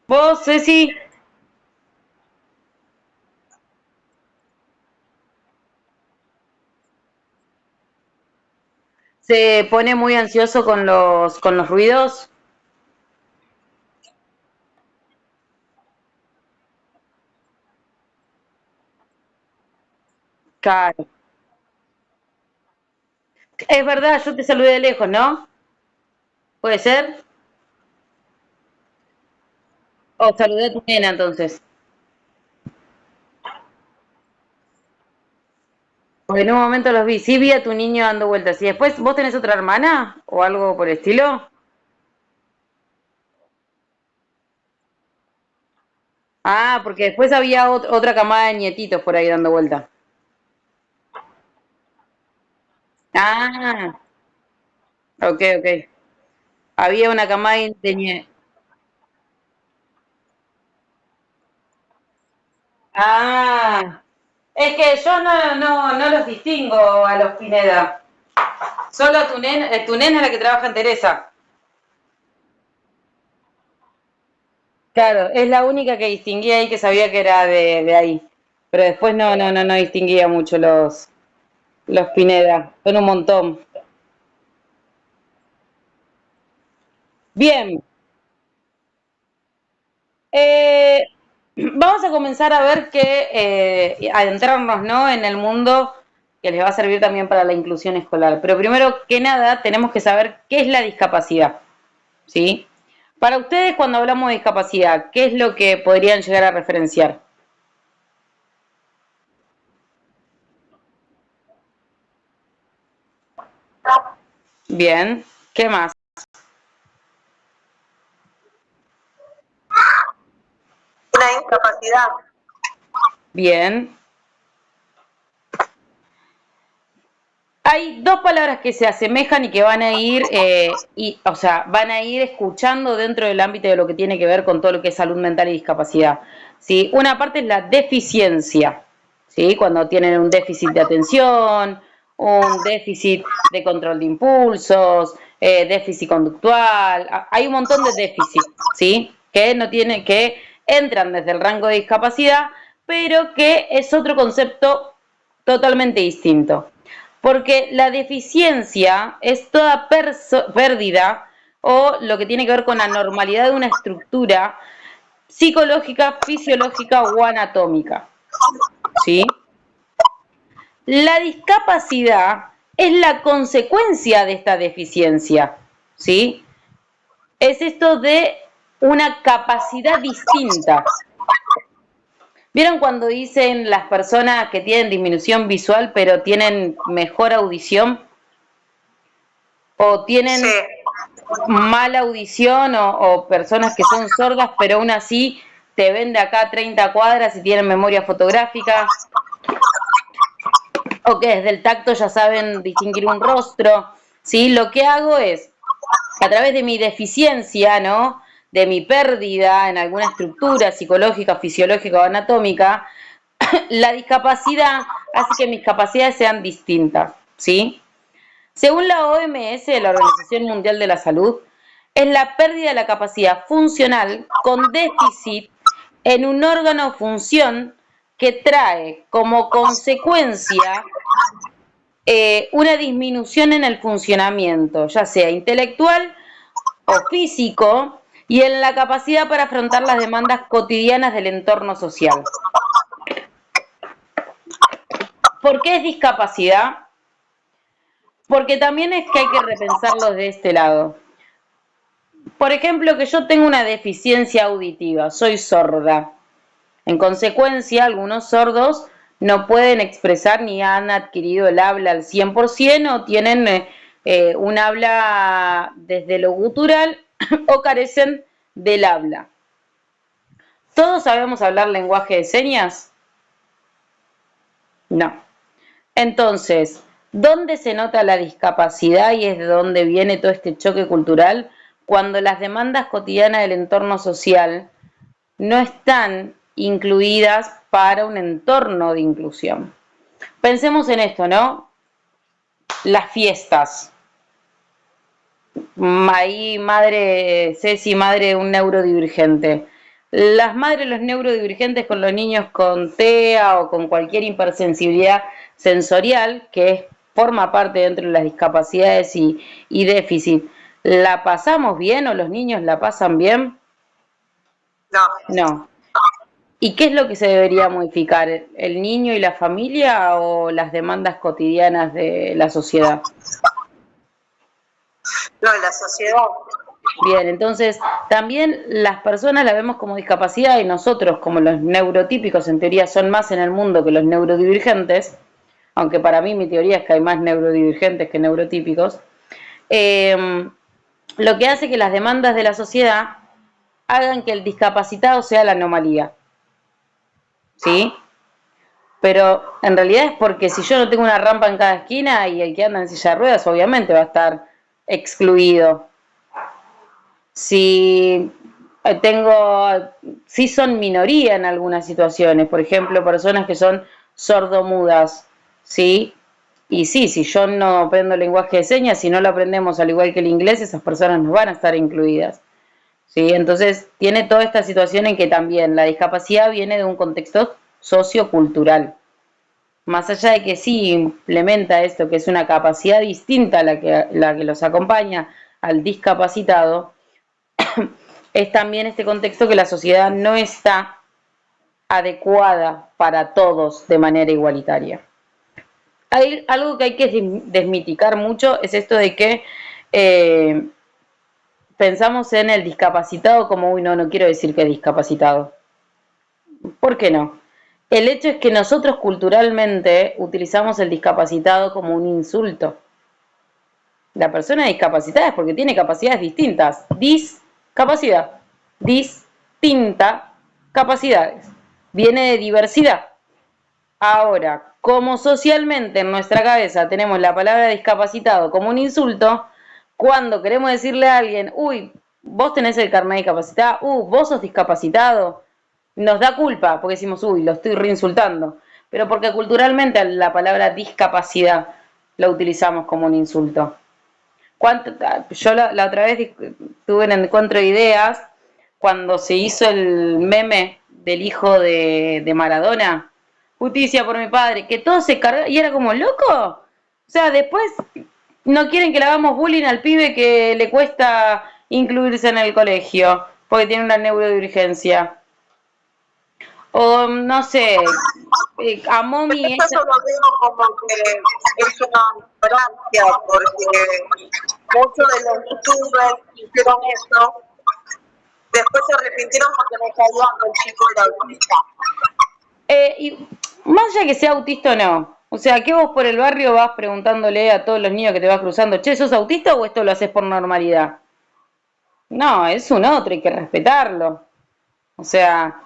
Vos, Ceci, se pone muy ansioso con los ruidos. Claro. Es verdad, yo te saludé de lejos, ¿no? ¿Puede ser? O saludé a tu nena entonces. Porque en un momento los vi. Sí vi a tu niño dando vueltas. ¿Y después vos tenés otra hermana? ¿O algo por el estilo? Ah, porque después había otra camada de nietitos por ahí dando vueltas. Ah, ok, ok. Había una camada de nietos. Ah, es que yo no los distingo a los Pineda. Solo a tu nena es la que trabaja en Teresa. Claro, es la única que distinguía ahí que sabía que era de ahí. Pero después no distinguía mucho los Pineda. Son un montón. Bien, eh, vamos a comenzar a ver adentrarnos, ¿no? En el mundo que les va a servir también para la inclusión escolar. Pero primero que nada, tenemos que saber qué es la discapacidad, ¿sí? Para ustedes, cuando hablamos de discapacidad, ¿qué es lo que podrían llegar a referenciar? Bien, ¿qué más? Una discapacidad. Bien. Hay dos palabras que se asemejan y que van a ir, o sea, van a ir escuchando dentro del ámbito de lo que tiene que ver con todo lo que es salud mental y discapacidad. ¿Sí? Una parte es la deficiencia, ¿sí? Cuando tienen un déficit de atención, un déficit de control de impulsos, déficit conductual, hay un montón de déficits, ¿sí? Que no tienen, que entran desde el rango de discapacidad, pero que es otro concepto totalmente distinto. Porque la deficiencia es toda pérdida o lo que tiene que ver con la normalidad de una estructura psicológica, fisiológica o anatómica. ¿Sí? La discapacidad es la consecuencia de esta deficiencia. ¿Sí? Es esto de una capacidad distinta. ¿Vieron cuando dicen las personas que tienen disminución visual pero tienen mejor audición? ¿O tienen sí, mala audición o personas que son sordas pero aún así te ven de acá a 30 cuadras y tienen memoria fotográfica? ¿O que desde el tacto ya saben distinguir un rostro? ¿Sí? Lo que hago es, a través de mi deficiencia, ¿no? De mi pérdida en alguna estructura psicológica, fisiológica o anatómica, la discapacidad hace que mis capacidades sean distintas, ¿sí? Según la OMS, la Organización Mundial de la Salud, es la pérdida de la capacidad funcional con déficit en un órgano o función que trae como consecuencia una disminución en el funcionamiento, ya sea intelectual o físico, y en la capacidad para afrontar las demandas cotidianas del entorno social. ¿Por qué es discapacidad? Porque también es que hay que repensarlo de este lado. Por ejemplo, que yo tengo una deficiencia auditiva, soy sorda. En consecuencia, algunos sordos no pueden expresar ni han adquirido el habla al 100% o tienen un habla desde lo gutural o carecen del habla. ¿Todos sabemos hablar lenguaje de señas? No. Entonces, ¿dónde se nota la discapacidad y es de dónde viene todo este choque cultural? Cuando las demandas cotidianas del entorno social no están incluidas para un entorno de inclusión. Pensemos en esto, ¿no? Las fiestas. Ahí, madre Ceci, madre de un neurodivergente. Las madres, los neurodivergentes con los niños con TEA o con cualquier hipersensibilidad sensorial, que forma parte dentro de las discapacidades y déficit, ¿la pasamos bien o los niños la pasan bien? No. No. ¿Y qué es lo que se debería modificar? ¿El niño y la familia o las demandas cotidianas de la sociedad? No, la sociedad. Bien, entonces también las personas la vemos como discapacidad y nosotros, como los neurotípicos, en teoría son más en el mundo que los neurodivergentes, aunque para mí mi teoría es que hay más neurodivergentes que neurotípicos, lo que hace que las demandas de la sociedad hagan que el discapacitado sea la anomalía. ¿Sí? Pero en realidad es porque si yo no tengo una rampa en cada esquina y el que anda en silla de ruedas obviamente va a estar excluido. Si sí son minoría en algunas situaciones, por ejemplo, personas que son sordomudas, ¿sí? Y sí, si yo no aprendo lenguaje de señas, si no lo aprendemos al igual que el inglés, esas personas no van a estar incluidas. ¿Sí? Entonces, tiene toda esta situación en que también la discapacidad viene de un contexto sociocultural. Más allá de que sí implementa esto, que es una capacidad distinta a la que los acompaña al discapacitado, es también este contexto que la sociedad no está adecuada para todos de manera igualitaria. Hay algo que hay que desmitificar mucho es esto de que pensamos en el discapacitado como, uy, no quiero decir que es discapacitado. ¿Por qué no? El hecho es que nosotros culturalmente utilizamos el discapacitado como un insulto. La persona discapacitada es porque tiene capacidades distintas. Discapacidad. Distinta capacidades. Viene de diversidad. Ahora, como socialmente en nuestra cabeza tenemos la palabra discapacitado como un insulto, cuando queremos decirle a alguien, uy, vos tenés el carnet de discapacidad, vos sos discapacitado, nos da culpa porque decimos, uy, lo estoy reinsultando. Pero porque culturalmente la palabra discapacidad la utilizamos como un insulto. Yo la otra vez tuve un encuentro de ideas cuando se hizo el meme del hijo de Maradona, justicia por mi padre, que todo se cargó y era como loco. O sea, después no quieren que le hagamos bullying al pibe que le cuesta incluirse en el colegio porque tiene una neurodivergencia. O no sé, a Pero Momi eso esta. yo lo veo como que es una ignorancia, porque muchos de los youtubers hicieron eso, después se arrepintieron porque no sabían que el chico era autista. Y más allá de que sea autista o no, o sea, que vos por el barrio vas preguntándole a todos los niños que te vas cruzando, che, ¿sos autista o esto lo haces por normalidad? No, es un otro, hay que respetarlo. O sea,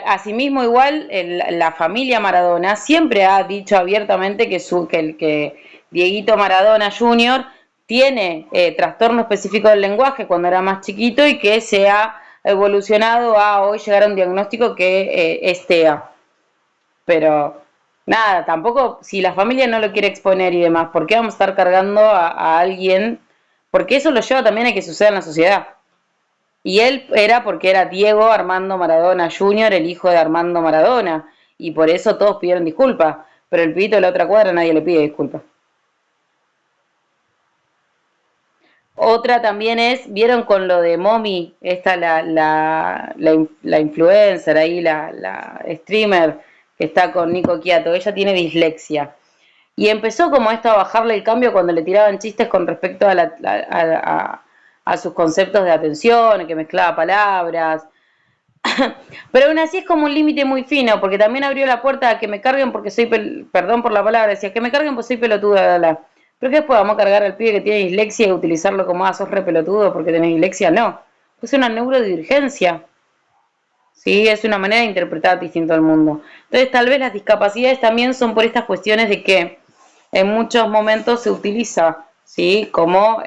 asimismo igual la familia Maradona siempre ha dicho abiertamente que Dieguito Maradona Jr. tiene trastorno específico del lenguaje cuando era más chiquito y que se ha evolucionado a hoy llegar a un diagnóstico que es TEA. Pero nada, tampoco, si la familia no lo quiere exponer y demás, ¿por qué vamos a estar cargando a alguien? Porque eso lo lleva también a que suceda en la sociedad. Y él era porque era Diego Armando Maradona Jr., el hijo de Armando Maradona. Y por eso todos pidieron disculpas. Pero el pibito de la otra cuadra nadie le pide disculpas. Otra también es, vieron con lo de Momi, esta la influencer ahí, la streamer que está con Nico Quiato, ella tiene dislexia. Y empezó como esto a bajarle el cambio cuando le tiraban chistes con respecto a sus conceptos de atención, que mezclaba palabras. Pero aún así es como un límite muy fino, porque también abrió la puerta a que me carguen porque soy, perdón por la palabra, decía, que me carguen porque soy pelotuda, pero que después vamos a cargar al pibe que tiene dislexia y utilizarlo como, sos re pelotudo porque tenés dislexia, no. Es una neurodivergencia, ¿sí? Es una manera de interpretar distinto al mundo. Entonces tal vez las discapacidades también son por estas cuestiones de que en muchos momentos se utiliza, ¿sí? Como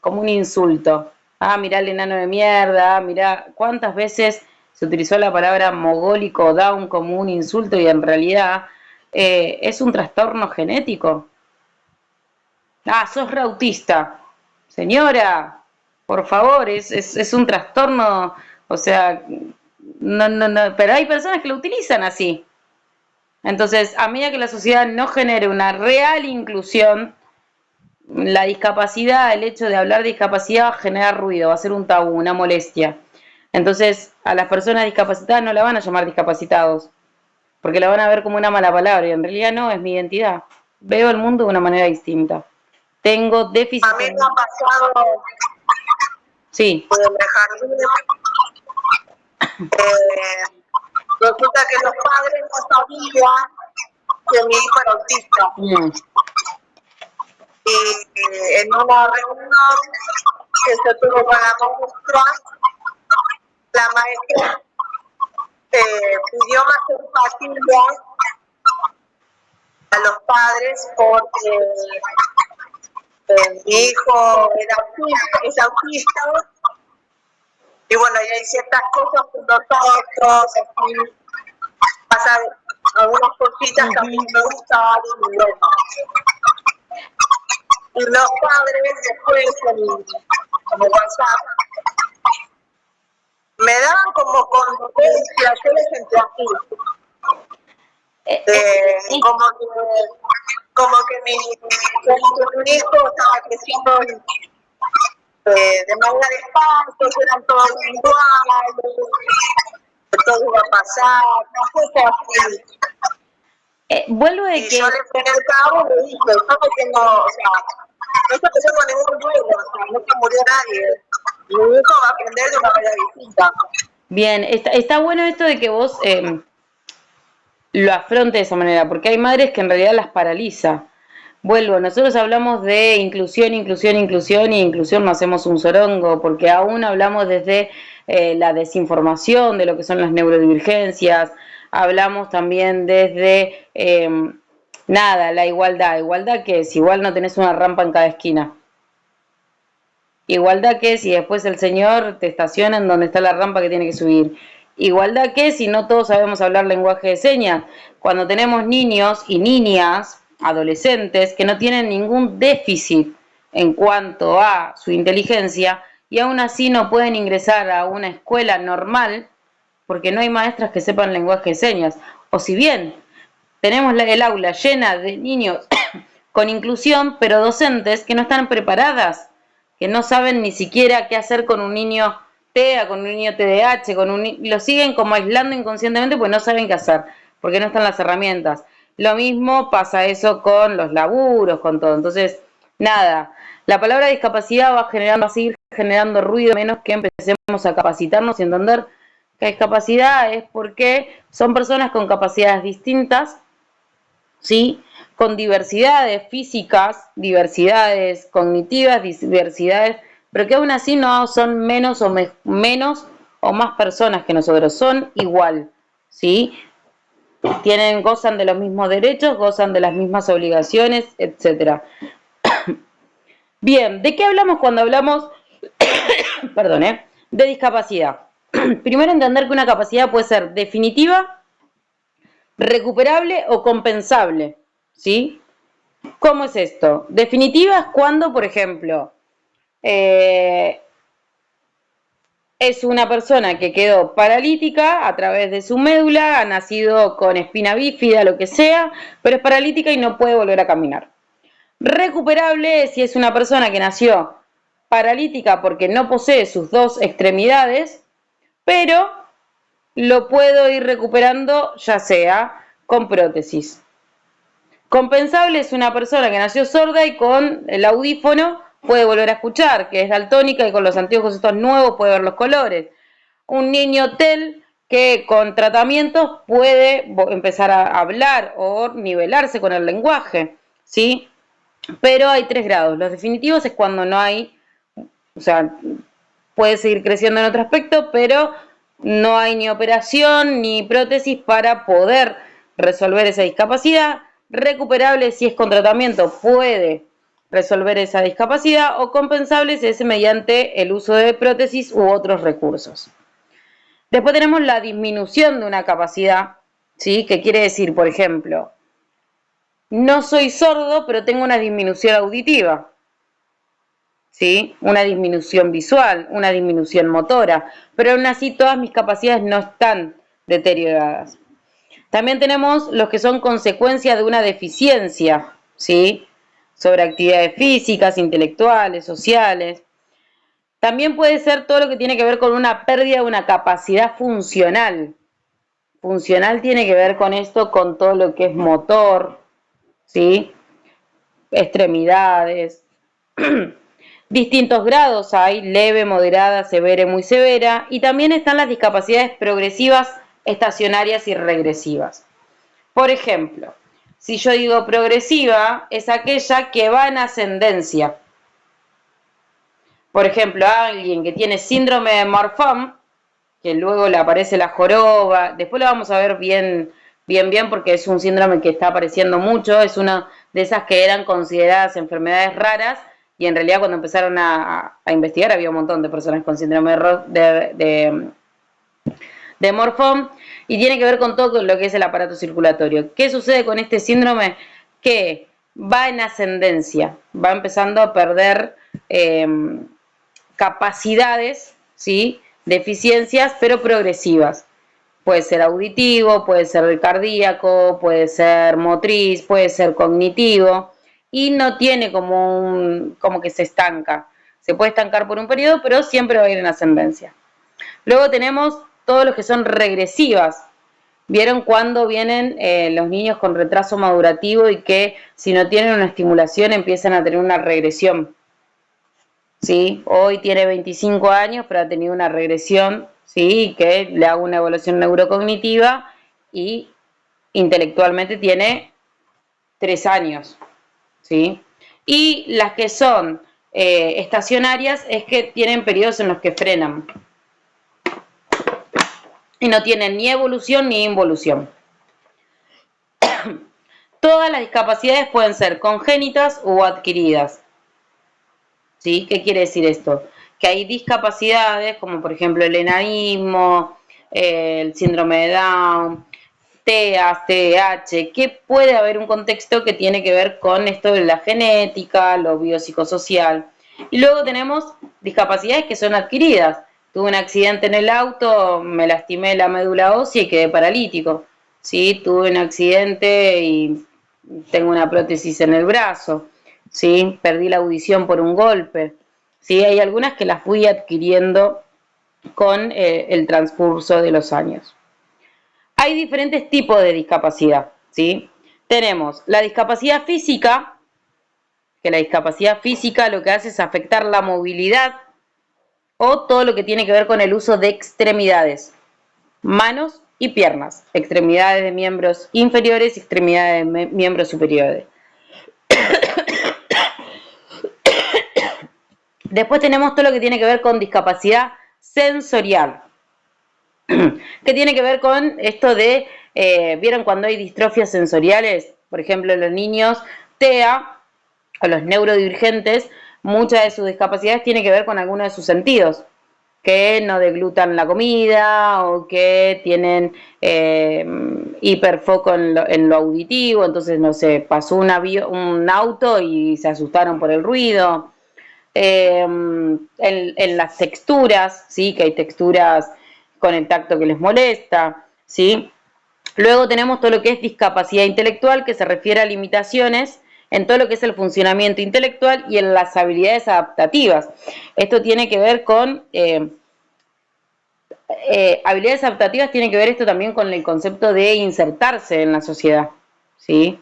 un insulto. Ah, mirá el enano de mierda, mirá cuántas veces se utilizó la palabra mogólico down como un insulto y en realidad es un trastorno genético. Ah, sos reautista. Señora, por favor, es un trastorno O sea, no, pero hay personas que lo utilizan así. Entonces, a medida que la sociedad no genere una real inclusión, la discapacidad, el hecho de hablar de discapacidad va a generar ruido, va a ser un tabú, una molestia. Entonces, a las personas discapacitadas no la van a llamar discapacitados, porque la van a ver como una mala palabra, y en realidad no, es mi identidad. Veo el mundo de una manera distinta. Tengo déficit. A mí me ha pasado sí. en el jardín, resulta que los padres no sabían que mi hijo era autista. Y en una reunión que se tuvo con la maestra, la maestra pidió más empatía a los padres porque mi hijo es autista, y bueno, y hay ciertas cosas que nosotros, así, pasan algunas cositas que a mí me gustan y no. Y los padres después, como WhatsApp, me daban como condolencia, yo les sentí así. Como que mi hijo estaba creciendo de manera despacio, que eran todos iguales, que todo iba a pasar, no fue así. Vuelvo de y que... yo le pegué el cabo y le dije, yo no tengo, o sea, no tengo ningún duelo, o sea, no se murió nadie. Mi hijo va a aprender de una manera distinta. Bien, está bueno esto de que vos lo afrontes de esa manera, porque hay madres que en realidad las paraliza. Vuelvo, nosotros hablamos de inclusión, inclusión, inclusión, y inclusión no hacemos un sorongo, porque aún hablamos desde la desinformación de lo que son las neurodivergencias, hablamos también desde, nada, la igualdad. Igualdad que es, igual no tenés una rampa en cada esquina. Igualdad que si después el señor te estaciona en donde está la rampa que tiene que subir. Igualdad que si no todos sabemos hablar lenguaje de señas. Cuando tenemos niños y niñas, adolescentes, que no tienen ningún déficit en cuanto a su inteligencia y aún así no pueden ingresar a una escuela normal porque no hay maestras que sepan lenguaje de señas. O si bien tenemos el aula llena de niños con inclusión, pero docentes que no están preparadas, que no saben ni siquiera qué hacer con un niño TEA, con un niño TDAH, lo siguen como aislando inconscientemente porque no saben qué hacer, porque no están las herramientas. Lo mismo pasa eso con los laburos, con todo. Entonces, nada, la palabra discapacidad va a seguir generando ruido, menos que empecemos a capacitarnos y entender que discapacidad es porque son personas con capacidades distintas, ¿sí? Con diversidades físicas, diversidades cognitivas, diversidades, pero que aún así no son menos o más personas que nosotros, son igual, ¿sí? Gozan de los mismos derechos, gozan de las mismas obligaciones, etcétera. Bien, ¿de qué hablamos cuando hablamos, perdón, de discapacidad? Primero, entender que una capacidad puede ser definitiva, recuperable o compensable, ¿sí? ¿Cómo es esto? Definitiva es cuando, por ejemplo, es una persona que quedó paralítica a través de su médula, ha nacido con espina bífida, lo que sea, pero es paralítica y no puede volver a caminar. Recuperable es si es una persona que nació paralítica porque no posee sus dos extremidades, pero lo puedo ir recuperando ya sea con prótesis. Compensable es una persona que nació sorda y con el audífono puede volver a escuchar, que es daltónica y con los anteojos estos nuevos puede ver los colores. Un niño TEL que con tratamientos puede empezar a hablar o nivelarse con el lenguaje, ¿sí? Pero hay 3 grados. Los definitivos es cuando no hay, o sea, puede seguir creciendo en otro aspecto, pero no hay ni operación ni prótesis para poder resolver esa discapacidad. Recuperable si es con tratamiento puede resolver esa discapacidad, o compensable si es mediante el uso de prótesis u otros recursos. Después tenemos la disminución de una capacidad, ¿sí? Que quiere decir, por ejemplo, no soy sordo, pero tengo una disminución auditiva, ¿sí? Una disminución visual, una disminución motora, pero aún así todas mis capacidades no están deterioradas. También tenemos los que son consecuencia de una deficiencia, ¿sí? Sobre actividades físicas, intelectuales, sociales. También puede ser todo lo que tiene que ver con una pérdida de una capacidad funcional. Funcional tiene que ver con esto, con todo lo que es motor, ¿sí? Extremidades. Distintos grados hay, leve, moderada, severa y muy severa. Y también están las discapacidades progresivas, estacionarias y regresivas. Por ejemplo, si yo digo progresiva, es aquella que va en ascendencia. Por ejemplo, alguien que tiene síndrome de Marfan, que luego le aparece la joroba, después lo vamos a ver bien, porque es un síndrome que está apareciendo mucho, es una de esas que eran consideradas enfermedades raras, y en realidad cuando empezaron a investigar había un montón de personas con síndrome de Morfón, y tiene que ver con todo lo que es el aparato circulatorio. ¿Qué sucede con este síndrome? Que va en ascendencia, va empezando a perder capacidades, ¿sí? Deficiencias, pero progresivas. Puede ser auditivo, puede ser cardíaco, puede ser motriz, puede ser cognitivo, y no tiene como que se estanca. Se puede estancar por un periodo, pero siempre va a ir en ascendencia. Luego tenemos todos los que son regresivas. ¿Vieron cuando vienen los niños con retraso madurativo y que si no tienen una estimulación empiezan a tener una regresión? ¿Sí? Hoy tiene 25 años, pero ha tenido una regresión, ¿sí? Que le hago una evaluación neurocognitiva y intelectualmente tiene 3 años, ¿sí? Y las que son estacionarias es que tienen periodos en los que frenan y no tienen ni evolución ni involución. Todas las discapacidades pueden ser congénitas o adquiridas. ¿Sí? ¿Qué quiere decir esto? Que hay discapacidades como por ejemplo el enanismo, el síndrome de Down, TEA, TDAH, que puede haber un contexto que tiene que ver con esto de la genética, lo biopsicosocial. Y luego tenemos discapacidades que son adquiridas. Tuve un accidente en el auto, me lastimé la médula ósea y quedé paralítico. ¿Sí? Tuve un accidente y tengo una prótesis en el brazo. ¿Sí? Perdí la audición por un golpe. ¿Sí? Hay algunas que las fui adquiriendo con el transcurso de los años. Hay diferentes tipos de discapacidad, ¿sí? Tenemos la discapacidad física, que la discapacidad física lo que hace es afectar la movilidad o todo lo que tiene que ver con el uso de extremidades, manos y piernas, extremidades de miembros inferiores y extremidades de miembros superiores. Después tenemos todo lo que tiene que ver con discapacidad sensorial, que tiene que ver con esto de, ¿vieron cuando hay distrofias sensoriales? Por ejemplo, los niños TEA o los neurodivergentes, muchas de sus discapacidades tienen que ver con alguno de sus sentidos, que no deglutan la comida o que tienen hiperfoco en lo auditivo, entonces, no sé, pasó un auto y se asustaron por el ruido. En las texturas, ¿sí? Que hay texturas con el tacto que les molesta, ¿sí? Luego tenemos todo lo que es discapacidad intelectual, que se refiere a limitaciones en todo lo que es el funcionamiento intelectual y en las habilidades adaptativas. Esto tiene que ver con habilidades adaptativas, tiene que ver esto también con el concepto de insertarse en la sociedad, ¿sí?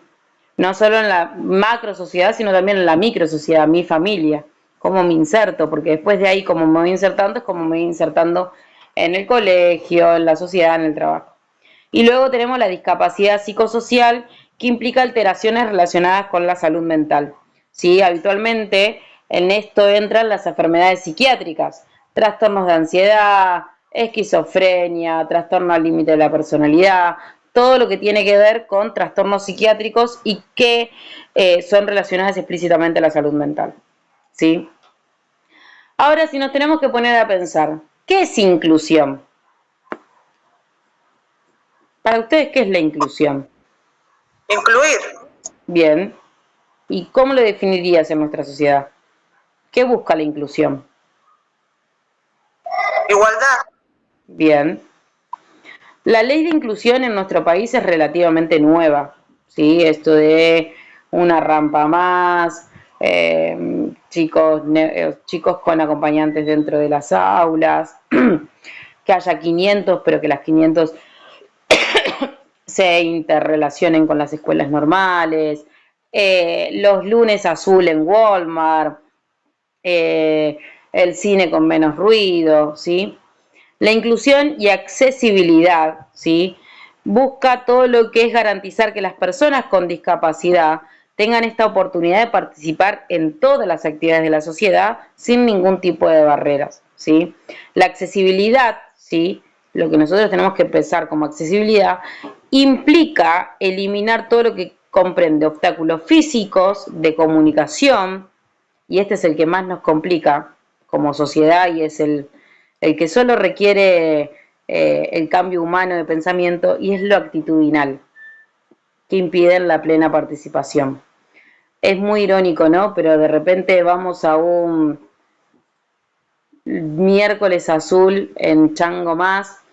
No solo en la macro sociedad, sino también en la micro sociedad, mi familia, cómo me inserto, porque después de ahí, como me voy insertando, es como me voy insertando en el colegio, en la sociedad, en el trabajo. Y luego tenemos la discapacidad psicosocial, que implica alteraciones relacionadas con la salud mental. ¿Sí? Habitualmente en esto entran las enfermedades psiquiátricas, trastornos de ansiedad, esquizofrenia, trastorno al límite de la personalidad, todo lo que tiene que ver con trastornos psiquiátricos y que son relacionadas explícitamente a la salud mental. ¿Sí? Ahora, si nos tenemos que poner a pensar, ¿qué es inclusión? Para ustedes, ¿qué es la inclusión? Incluir. Bien. ¿Y cómo lo definirías en nuestra sociedad? ¿Qué busca la inclusión? Igualdad. Bien. La ley de inclusión en nuestro país es relativamente nueva, ¿sí? Esto de una rampa más, chicos con acompañantes dentro de las aulas, que haya 500, pero que las 500 se interrelacionen con las escuelas normales, los lunes azul en Walmart, el cine con menos ruido, ¿sí? La inclusión y accesibilidad, ¿sí? Busca todo lo que es garantizar que las personas con discapacidad tengan esta oportunidad de participar en todas las actividades de la sociedad sin ningún tipo de barreras, ¿sí? La accesibilidad, ¿sí? Lo que nosotros tenemos que pensar como accesibilidad implica eliminar todo lo que comprende obstáculos físicos, de comunicación, y este es el que más nos complica como sociedad y es el que solo requiere el cambio humano de pensamiento, y es lo actitudinal, que impiden la plena participación. Es muy irónico, ¿no? Pero de repente vamos a un miércoles azul en Chango Más,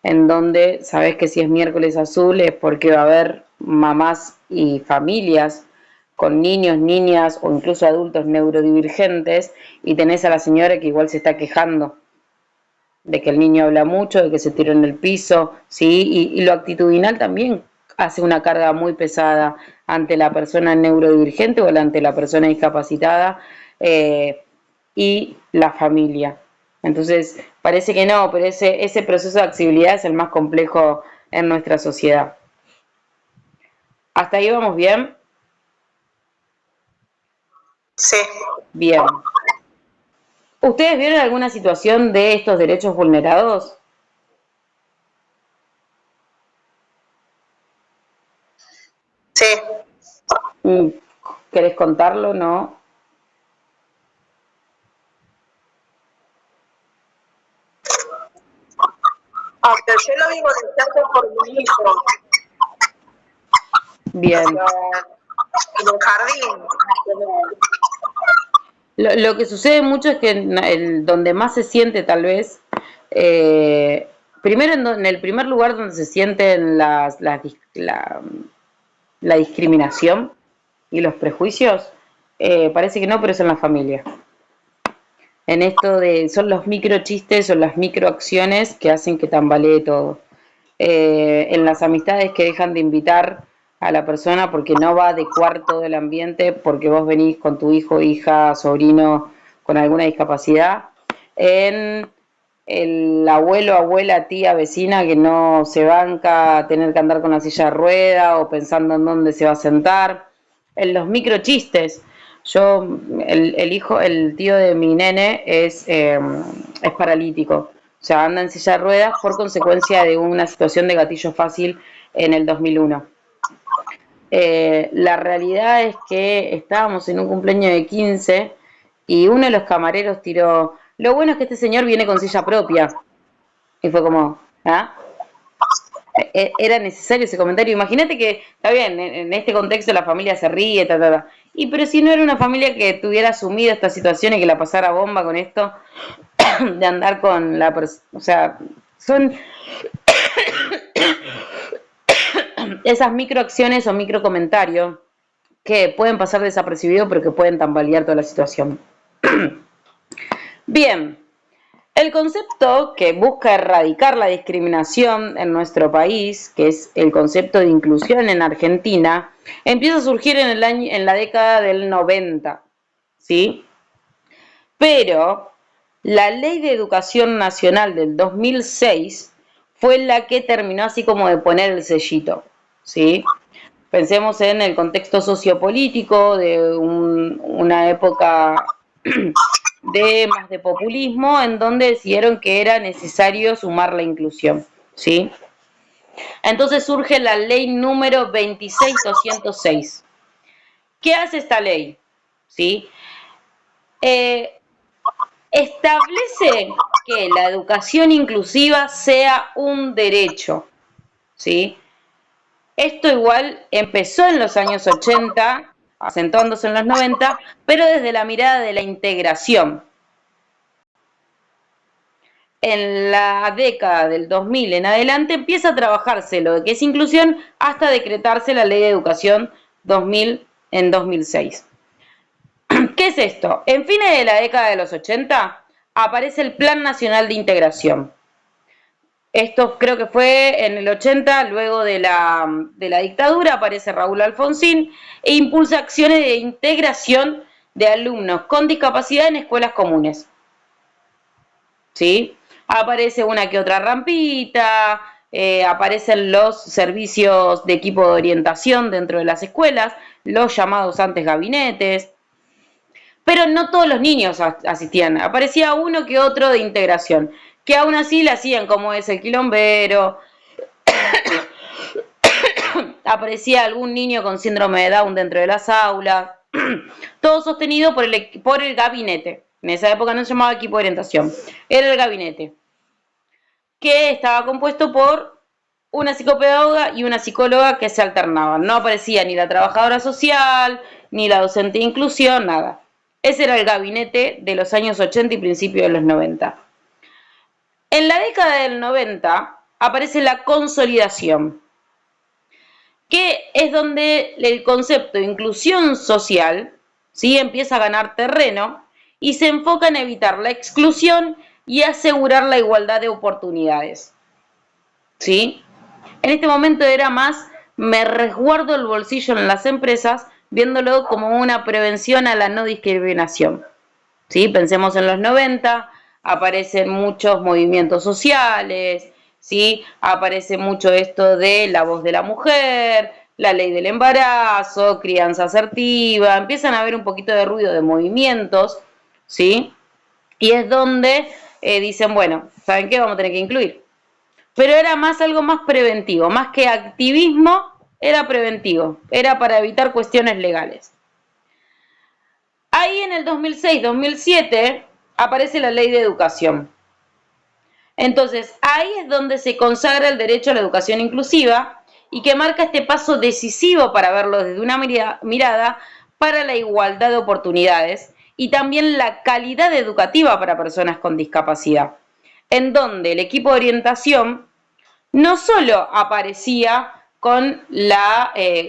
en donde sabes que si es miércoles azul es porque va a haber mamás y familias con niños, niñas o incluso adultos neurodivergentes, y tenés a la señora que igual se está quejando de que el niño habla mucho, de que se tiró en el piso, ¿sí? Y lo actitudinal también hace una carga muy pesada ante la persona neurodivergente o ante la persona discapacitada, y la familia. Entonces, parece que no, pero ese proceso de accesibilidad es el más complejo en nuestra sociedad. ¿Hasta ahí vamos bien? Sí. Bien. ¿Ustedes vieron alguna situación de estos derechos vulnerados? Sí. ¿Querés contarlo? No. Aunque yo lo vivo de cerca por mi hijo. Bien. En el jardín. Lo que sucede mucho es que donde más se siente tal vez, primero en el primer lugar donde se sienten la discriminación y los prejuicios, parece que no, pero es en la familia. En esto son los micro chistes o las micro acciones que hacen que tambalee todo. En las amistades que dejan de invitar a la persona porque no va a adecuar todo el ambiente, porque vos venís con tu hijo, hija, sobrino con alguna discapacidad. En el abuelo, abuela, tía, vecina que no se banca a tener que andar con la silla de rueda o pensando en dónde se va a sentar. En los micro chistes. Yo, el tío de mi nene es paralítico. O sea, anda en silla de ruedas por consecuencia de una situación de gatillo fácil en el 2001. La realidad es que estábamos en un cumpleaños de 15 y uno de los camareros tiró, lo bueno es que este señor viene con silla propia. Y fue como, ¿ah? Era necesario ese comentario. Imagínate que, está bien, en este contexto la familia se ríe, y pero si no era una familia que tuviera asumido esta situación y que la pasara bomba con esto, de andar con la persona, o sea, son esas microacciones o microcomentarios que pueden pasar desapercibidos pero que pueden tambalear toda la situación. Bien, el concepto que busca erradicar la discriminación en nuestro país, que es el concepto de inclusión en Argentina, empieza a surgir en la década del 90, ¿sí? Pero la Ley de Educación Nacional del 2006 fue la que terminó así como de poner el sellito, ¿sí? Pensemos en el contexto sociopolítico de una época más de populismo, en donde decidieron que era necesario sumar la inclusión, ¿sí? Entonces surge la ley número 26206. ¿Qué hace esta ley? ¿Sí? Establece que la educación inclusiva sea un derecho, ¿sí? Esto igual empezó en los años 80, acentuándose en los 90, pero desde la mirada de la integración. En la década del 2000 en adelante empieza a trabajarse lo de que es inclusión hasta decretarse la Ley de Educación 2000 en 2006. ¿Qué es esto? En fines de la década de los 80 aparece el Plan Nacional de Integración. Esto creo que fue en el 80, luego de la dictadura, aparece Raúl Alfonsín e impulsa acciones de integración de alumnos con discapacidad en escuelas comunes. ¿Sí? Aparece una que otra rampita, aparecen los servicios de equipo de orientación dentro de las escuelas, los llamados antes gabinetes, pero no todos los niños asistían, aparecía uno que otro de integración, que aún así le hacían como es el quilombero, aparecía algún niño con síndrome de Down dentro de las aulas, todo sostenido por el gabinete. En esa época no se llamaba equipo de orientación, era el gabinete, que estaba compuesto por una psicopedagoga y una psicóloga que se alternaban. No aparecía ni la trabajadora social, ni la docente de inclusión, nada. Ese era el gabinete de los años 80 y principios de los 90. En la década del 90 aparece la consolidación, que es donde el concepto de inclusión social, ¿sí?, empieza a ganar terreno y se enfoca en evitar la exclusión y asegurar la igualdad de oportunidades. ¿Sí? En este momento era más, me resguardo el bolsillo en las empresas, viéndolo como una prevención a la no discriminación. ¿Sí? Pensemos en los 90, aparecen muchos movimientos sociales, ¿sí? Aparece mucho esto de la voz de la mujer, la ley del embarazo, crianza asertiva, empiezan a haber un poquito de ruido de movimientos, ¿sí? Y es donde dicen, bueno, ¿saben qué? Vamos a tener que incluir. Pero era más algo más preventivo, más que activismo, era preventivo, era para evitar cuestiones legales. Ahí en el 2006-2007 aparece la Ley de Educación. Entonces, ahí es donde se consagra el derecho a la educación inclusiva y que marca este paso decisivo para verlo desde una mirada para la igualdad de oportunidades y también la calidad educativa para personas con discapacidad, en donde el equipo de orientación no solo aparecía con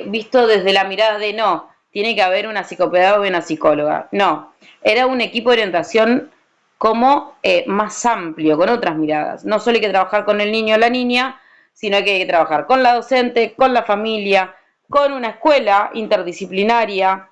visto desde la mirada de no, tiene que haber una psicopedagoga y una psicóloga, no, era un equipo de orientación como más amplio, con otras miradas. No solo hay que trabajar con el niño o la niña, sino que hay que trabajar con la docente, con la familia, con una escuela interdisciplinaria,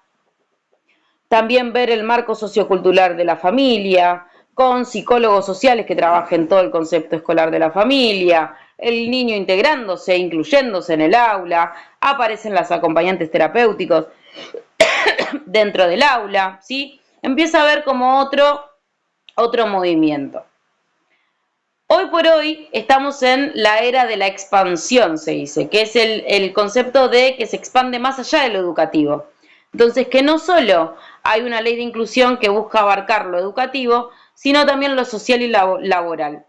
también ver el marco sociocultural de la familia, con psicólogos sociales que trabajen todo el concepto escolar de la familia, el niño integrándose, incluyéndose en el aula, aparecen los acompañantes terapéuticos dentro del aula, ¿sí? Empieza a haber como otro movimiento. Hoy por hoy estamos en la era de la expansión, se dice, que es el concepto de que se expande más allá de lo educativo. Entonces, que no solo hay una ley de inclusión que busca abarcar lo educativo, sino también lo social y laboral.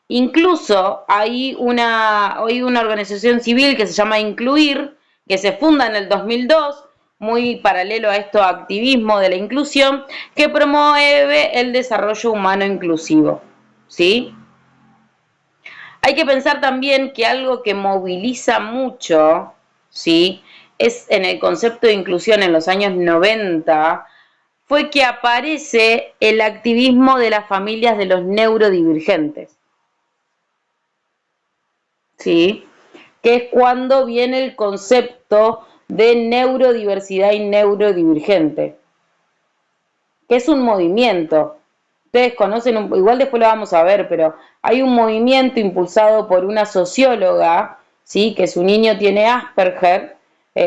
Incluso hay una organización civil que se llama Incluir, que se funda en el 2002, muy paralelo a esto activismo de la inclusión, que promueve el desarrollo humano inclusivo, ¿sí? Hay que pensar también que algo que moviliza mucho, ¿sí?, es en el concepto de inclusión en los años 90, fue que aparece el activismo de las familias de los neurodivergentes, ¿sí?, que es cuando viene el concepto de neurodiversidad y neurodivergente, que es un movimiento. Ustedes conocen, igual después lo vamos a ver, pero hay un movimiento impulsado por una socióloga, ¿sí?, que su niño tiene Asperger,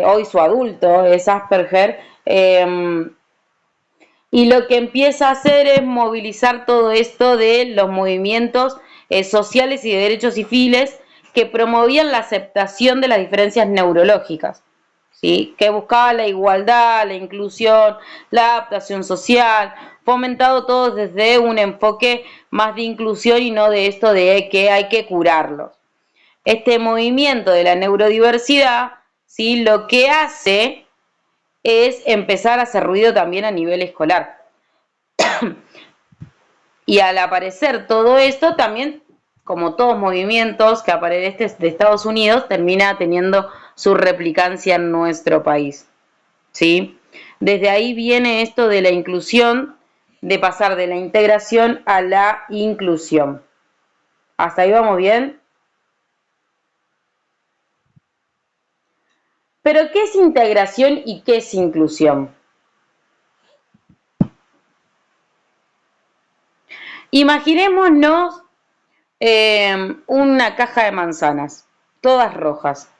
hoy su adulto es Asperger, y lo que empieza a hacer es movilizar todo esto de los movimientos sociales y de derechos civiles que promovían la aceptación de las diferencias neurológicas, ¿sí?, que buscaba la igualdad, la inclusión, la adaptación social, fomentado todo desde un enfoque más de inclusión y no de esto de que hay que curarlos. Este movimiento de la neurodiversidad, ¿sí?, lo que hace es empezar a hacer ruido también a nivel escolar. Y al aparecer todo esto, también, como todos movimientos que aparecen de Estados Unidos, termina teniendo su replicancia en nuestro país. ¿Sí? Desde ahí viene esto de la inclusión, de pasar de la integración a la inclusión. ¿Hasta ahí vamos bien? Pero, ¿qué es integración y qué es inclusión? Imaginémonos una caja de manzanas, todas rojas.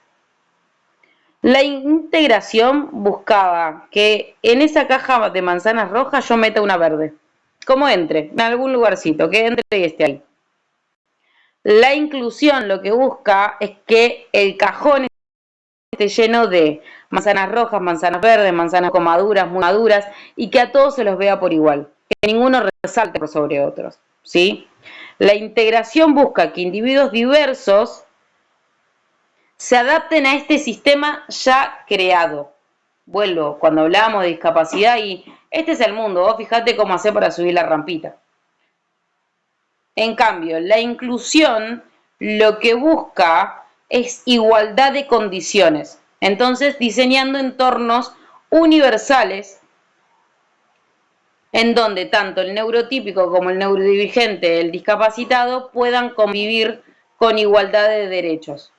La integración buscaba que en esa caja de manzanas rojas yo meta una verde. Como entre, en algún lugarcito, que entre y esté ahí. La inclusión lo que busca es que el cajón esté lleno de manzanas rojas, manzanas verdes, manzanas con maduras, muy maduras, y que a todos se los vea por igual, que ninguno resalte por sobre otros, ¿sí? La integración busca que individuos diversos se adapten a este sistema ya creado. Vuelvo, cuando hablábamos de discapacidad, y este es el mundo, vos fijate cómo hacer para subir la rampita. En cambio, la inclusión lo que busca es igualdad de condiciones. Entonces, diseñando entornos universales en donde tanto el neurotípico como el neurodivergente, el discapacitado, puedan convivir con igualdad de derechos.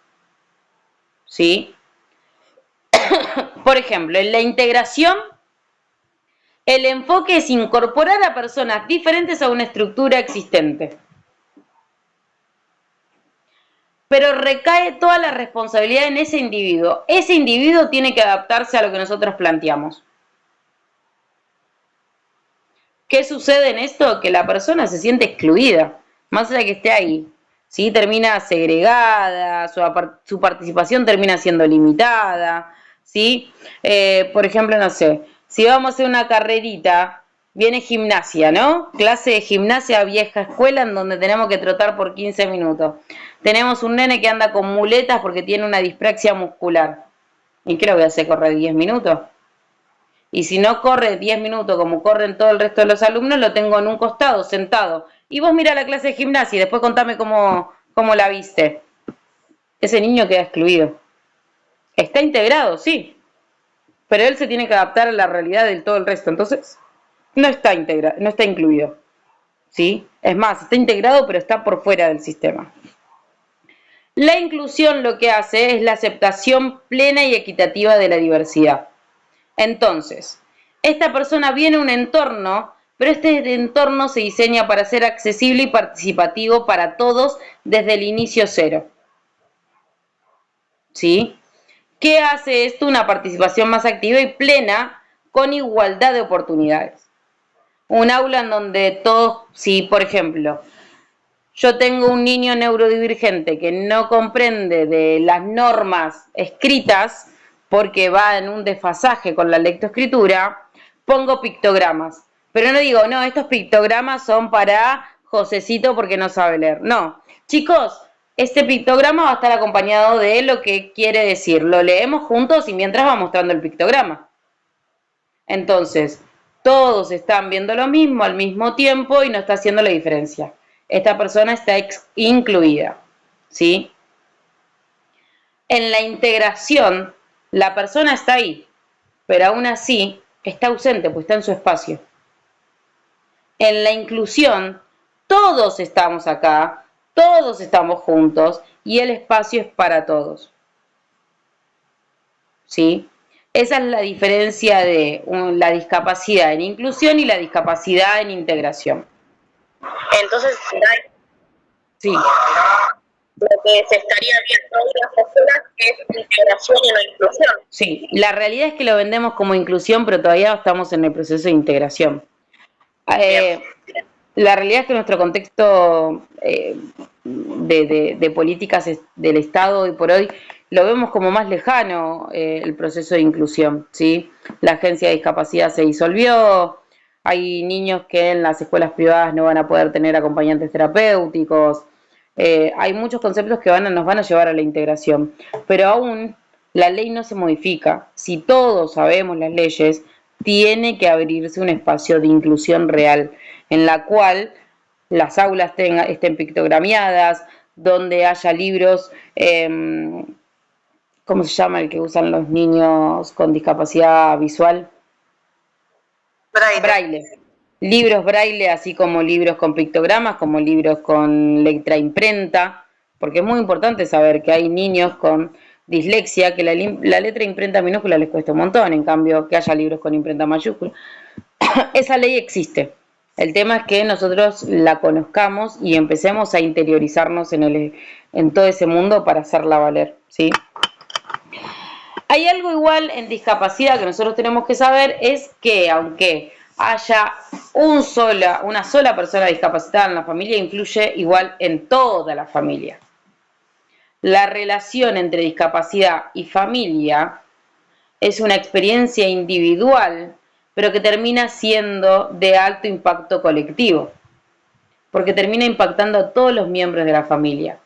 ¿Sí? Por ejemplo, en la integración, el enfoque es incorporar a personas diferentes a una estructura existente. Pero recae toda la responsabilidad en ese individuo. Ese individuo tiene que adaptarse a lo que nosotros planteamos. ¿Qué sucede en esto? Que la persona se siente excluida, más allá de que esté ahí. ¿Sí? Termina segregada, su participación termina siendo limitada. ¿Sí? Por ejemplo, no sé, si vamos a hacer una carrerita, viene gimnasia, ¿no? Clase de gimnasia vieja escuela en donde tenemos que trotar por 15 minutos. Tenemos un nene que anda con muletas porque tiene una dispraxia muscular. ¿Y qué lo voy a hacer? ¿Correr 10 minutos? Y si no corre 10 minutos como corren todo el resto de los alumnos, lo tengo en un costado, sentado. Y vos mirá la clase de gimnasia y después contame cómo la viste. Ese niño queda excluido. Está integrado, sí, pero él se tiene que adaptar a la realidad del todo el resto. Entonces, no está incluido. ¿Sí? Es más, está integrado, pero está por fuera del sistema. La inclusión lo que hace es la aceptación plena y equitativa de la diversidad. Entonces, esta persona viene a un entorno, pero este entorno se diseña para ser accesible y participativo para todos desde el inicio cero. ¿Sí? ¿Qué hace esto? Una participación más activa y plena con igualdad de oportunidades. Un aula en donde todos, si por ejemplo, yo tengo un niño neurodivergente que no comprende de las normas escritas porque va en un desfasaje con la lectoescritura, pongo pictogramas. Pero no digo, no, estos pictogramas son para Josecito porque no sabe leer. No, chicos, este pictograma va a estar acompañado de lo que quiere decir. Lo leemos juntos y mientras va mostrando el pictograma. Entonces, todos están viendo lo mismo al mismo tiempo y no está haciendo la diferencia. Esta persona está incluida, ¿sí? En la integración, la persona está ahí, pero aún así está ausente, pues está en su espacio. En la inclusión, todos estamos acá, todos estamos juntos y el espacio es para todos, ¿sí? Esa es la diferencia de la discapacidad en inclusión y la discapacidad en integración. Entonces, sí, lo que se estaría viendo hoy en las escuelas es integración y no inclusión. Sí, la realidad es que lo vendemos como inclusión, pero todavía estamos en el proceso de integración. La realidad es que nuestro contexto de políticas del Estado hoy por hoy lo vemos como más lejano el proceso de inclusión, ¿sí? La agencia de discapacidad se disolvió, hay niños que en las escuelas privadas no van a poder tener acompañantes terapéuticos, hay muchos conceptos que nos van a llevar a la integración, pero aún La ley no se modifica. Si todos sabemos las leyes, tiene que abrirse un espacio de inclusión real, en la cual las aulas estén pictogrameadas, donde haya libros, ¿cómo se llama el que usan los niños con discapacidad visual? Braille. Libros braille, así como libros con pictogramas, como libros con letra imprenta, porque es muy importante saber que hay niños con dislexia, que la letra imprenta minúscula les cuesta un montón, en cambio que haya libros con imprenta mayúscula. Esa ley existe. El tema es que nosotros la conozcamos y empecemos a interiorizarnos en todo ese mundo para hacerla valer, ¿sí? Hay algo igual en discapacidad que nosotros tenemos que saber, es que aunque haya una sola persona discapacitada en la familia, influye igual en toda la familia. La relación entre discapacidad y familia es una experiencia individual, pero que termina siendo de alto impacto colectivo, porque termina impactando a todos los miembros de la familia,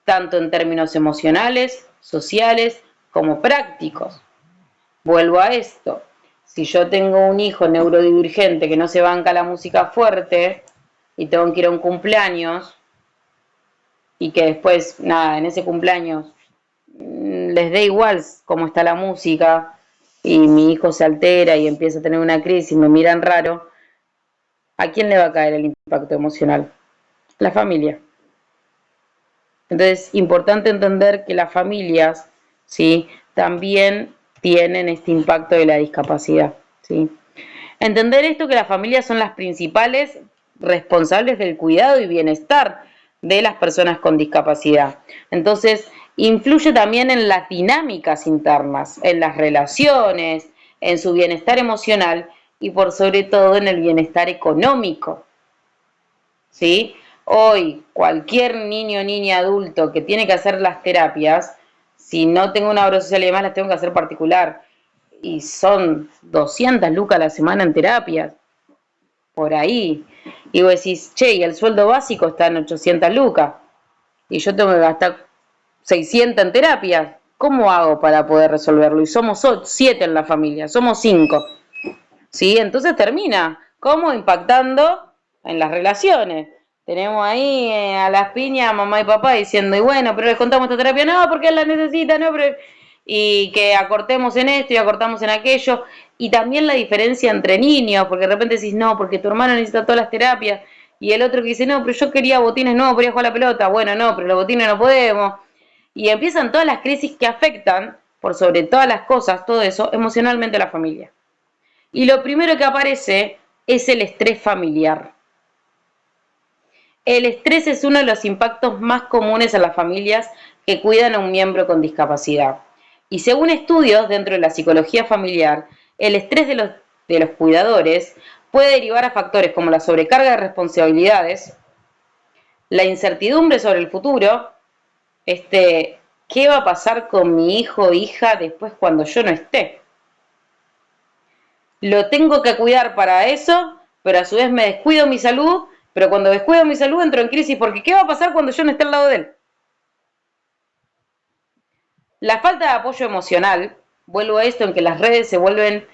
tanto en términos emocionales, sociales, como prácticos. Vuelvo a esto. Si yo tengo un hijo neurodivergente que no se banca la música fuerte y tengo que ir a un cumpleaños y que después, nada, en ese cumpleaños les da igual cómo está la música y mi hijo se altera y empieza a tener una crisis y me miran raro, ¿a quién le va a caer el impacto emocional? La familia. Entonces, importante entender que las familias, ¿sí?, también tienen este impacto de la discapacidad, ¿sí? Entender esto, que las familias son las principales responsables del cuidado y bienestar de las personas con discapacidad. Entonces, influye también en las dinámicas internas, en las relaciones, en su bienestar emocional y por sobre todo en el bienestar económico, ¿sí? Hoy, cualquier niño, niña, adulto que tiene que hacer las terapias, si no tengo una obra social y demás, las tengo que hacer particular. Y son 200 lucas a la semana en terapias, por ahí. Y vos decís, che, y el sueldo básico está en 800 lucas. Y yo tengo que gastar 600 en terapias. ¿Cómo hago para poder resolverlo? Y somos 7 en la familia, somos 5. ¿Sí? Entonces termina, ¿cómo? Impactando en las relaciones. Tenemos ahí a las piñas, mamá y papá, diciendo, y bueno, pero les contamos esta terapia, no, porque él la necesita, no, pero... Y que acortemos en esto y acortamos en aquello. Y también la diferencia entre niños, porque de repente decís, no, porque tu hermano necesita todas las terapias. Y el otro que dice, no, pero yo quería botines nuevos, quería jugar a la pelota. Bueno, no, pero los botines no podemos. Y empiezan todas las crisis que afectan, por sobre todas las cosas, todo eso, emocionalmente a la familia. Y lo primero que aparece es el estrés familiar. El estrés es uno de los impactos más comunes en las familias que cuidan a un miembro con discapacidad. Y según estudios dentro de la psicología familiar, el estrés de los cuidadores puede derivar a factores como la sobrecarga de responsabilidades, la incertidumbre sobre el futuro, ¿qué va a pasar con mi hijo o hija después cuando yo no esté? Lo tengo que cuidar para eso, pero a su vez me descuido mi salud, pero cuando descuido mi salud entro en crisis, porque ¿qué va a pasar cuando yo no esté al lado de él? La falta de apoyo emocional, vuelvo a esto, en que las redes se vuelven,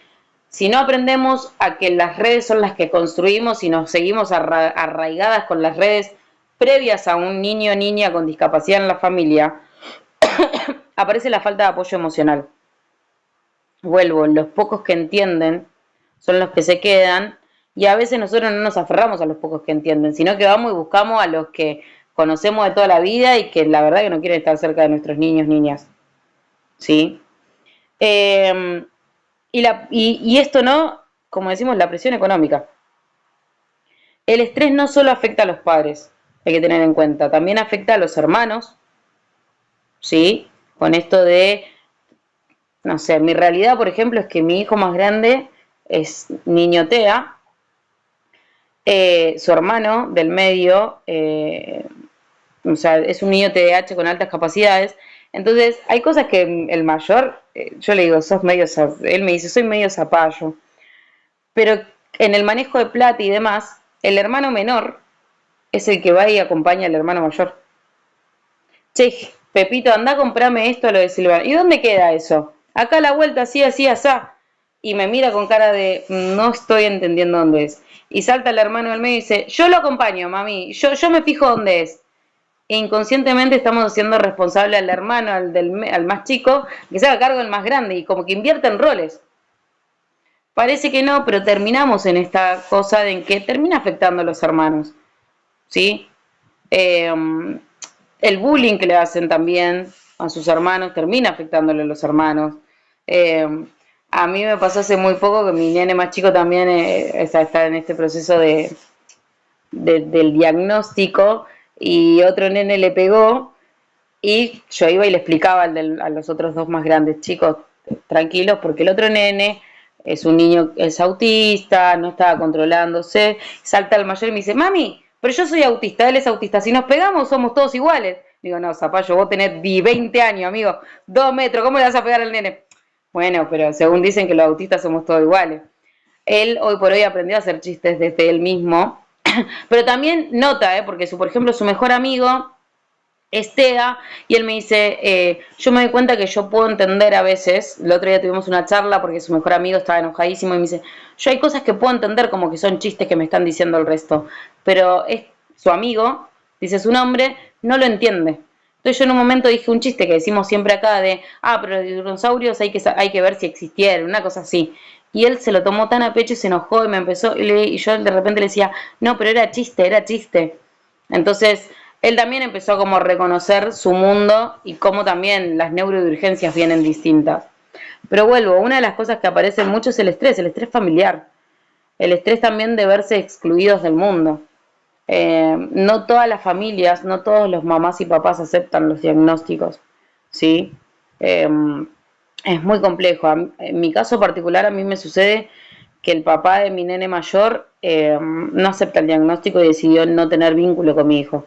si no aprendemos a que las redes son las que construimos y nos seguimos arraigadas con las redes previas a un niño o niña con discapacidad en la familia, aparece la falta de apoyo emocional. Vuelvo, los pocos que entienden son los que se quedan, y a veces nosotros no nos aferramos a los pocos que entienden, sino que vamos y buscamos a los que conocemos de toda la vida y que la verdad que no quieren estar cerca de nuestros niños, niñas. ¿Sí? Y esto no, como decimos, la presión económica. El estrés no solo afecta a los padres, hay que tener en cuenta, también afecta a los hermanos, ¿sí? Con esto de, no sé, mi realidad, por ejemplo, es que mi hijo más grande es niño TEA, su hermano del medio, o sea, es un niño TDAH con altas capacidades. Entonces, hay cosas que el mayor, yo le digo, sos medio, él me dice, soy medio zapallo. Pero en el manejo de plata y demás, el hermano menor es el que va y acompaña al hermano mayor. Che, Pepito, anda, comprame esto, lo de Silvana. ¿Y dónde queda eso? Acá a la vuelta, así, así, asá. Y me mira con cara de, no estoy entendiendo dónde es. Y salta el hermano del medio y dice, yo lo acompaño, mami, yo me fijo dónde es. E inconscientemente estamos haciendo responsable al hermano, al más chico, que se haga cargo del más grande y como que invierten roles. Parece que no, pero terminamos en esta cosa de en que termina afectando a los hermanos, ¿sí? Eh, el bullying que le hacen también a sus hermanos termina afectándole a los hermanos. Eh, a mí me pasó hace muy poco que mi nene más chico también está en este proceso del diagnóstico y otro nene le pegó y yo iba y le explicaba a los otros dos más grandes chicos, tranquilos, porque el otro nene es un niño, es autista, no estaba controlándose, salta el mayor y me dice, mami, pero yo soy autista, él es autista, si nos pegamos somos todos iguales. Digo, no, Zapallo, vos tenés 20 años, amigo, 2 metros, ¿cómo le vas a pegar al nene? Bueno, pero según dicen que los autistas somos todos iguales. Él hoy por hoy aprendió a hacer chistes desde él mismo, pero también nota, porque por ejemplo su mejor amigo es TEA, y él me dice, yo me doy cuenta que yo puedo entender a veces, el otro día tuvimos una charla porque su mejor amigo estaba enojadísimo y me dice, yo hay cosas que puedo entender como que son chistes que me están diciendo el resto, pero es su amigo, dice su nombre, no lo entiende. Entonces yo en un momento dije un chiste que decimos siempre acá de, pero los dinosaurios hay que ver si existieron, una cosa así. Y él se lo tomó tan a pecho y se enojó y me empezó, y yo de repente le decía, no, pero era chiste, era chiste. Entonces, él también empezó como a reconocer su mundo y cómo también las neurodivergencias vienen distintas. Pero vuelvo, una de las cosas que aparece mucho es el estrés familiar. El estrés también de verse excluidos del mundo. No todas las familias, no todos los mamás y papás aceptan los diagnósticos, ¿sí? Eh, es muy complejo. En mi caso particular a mí me sucede que el papá de mi nene mayor no acepta el diagnóstico y decidió no tener vínculo con mi hijo.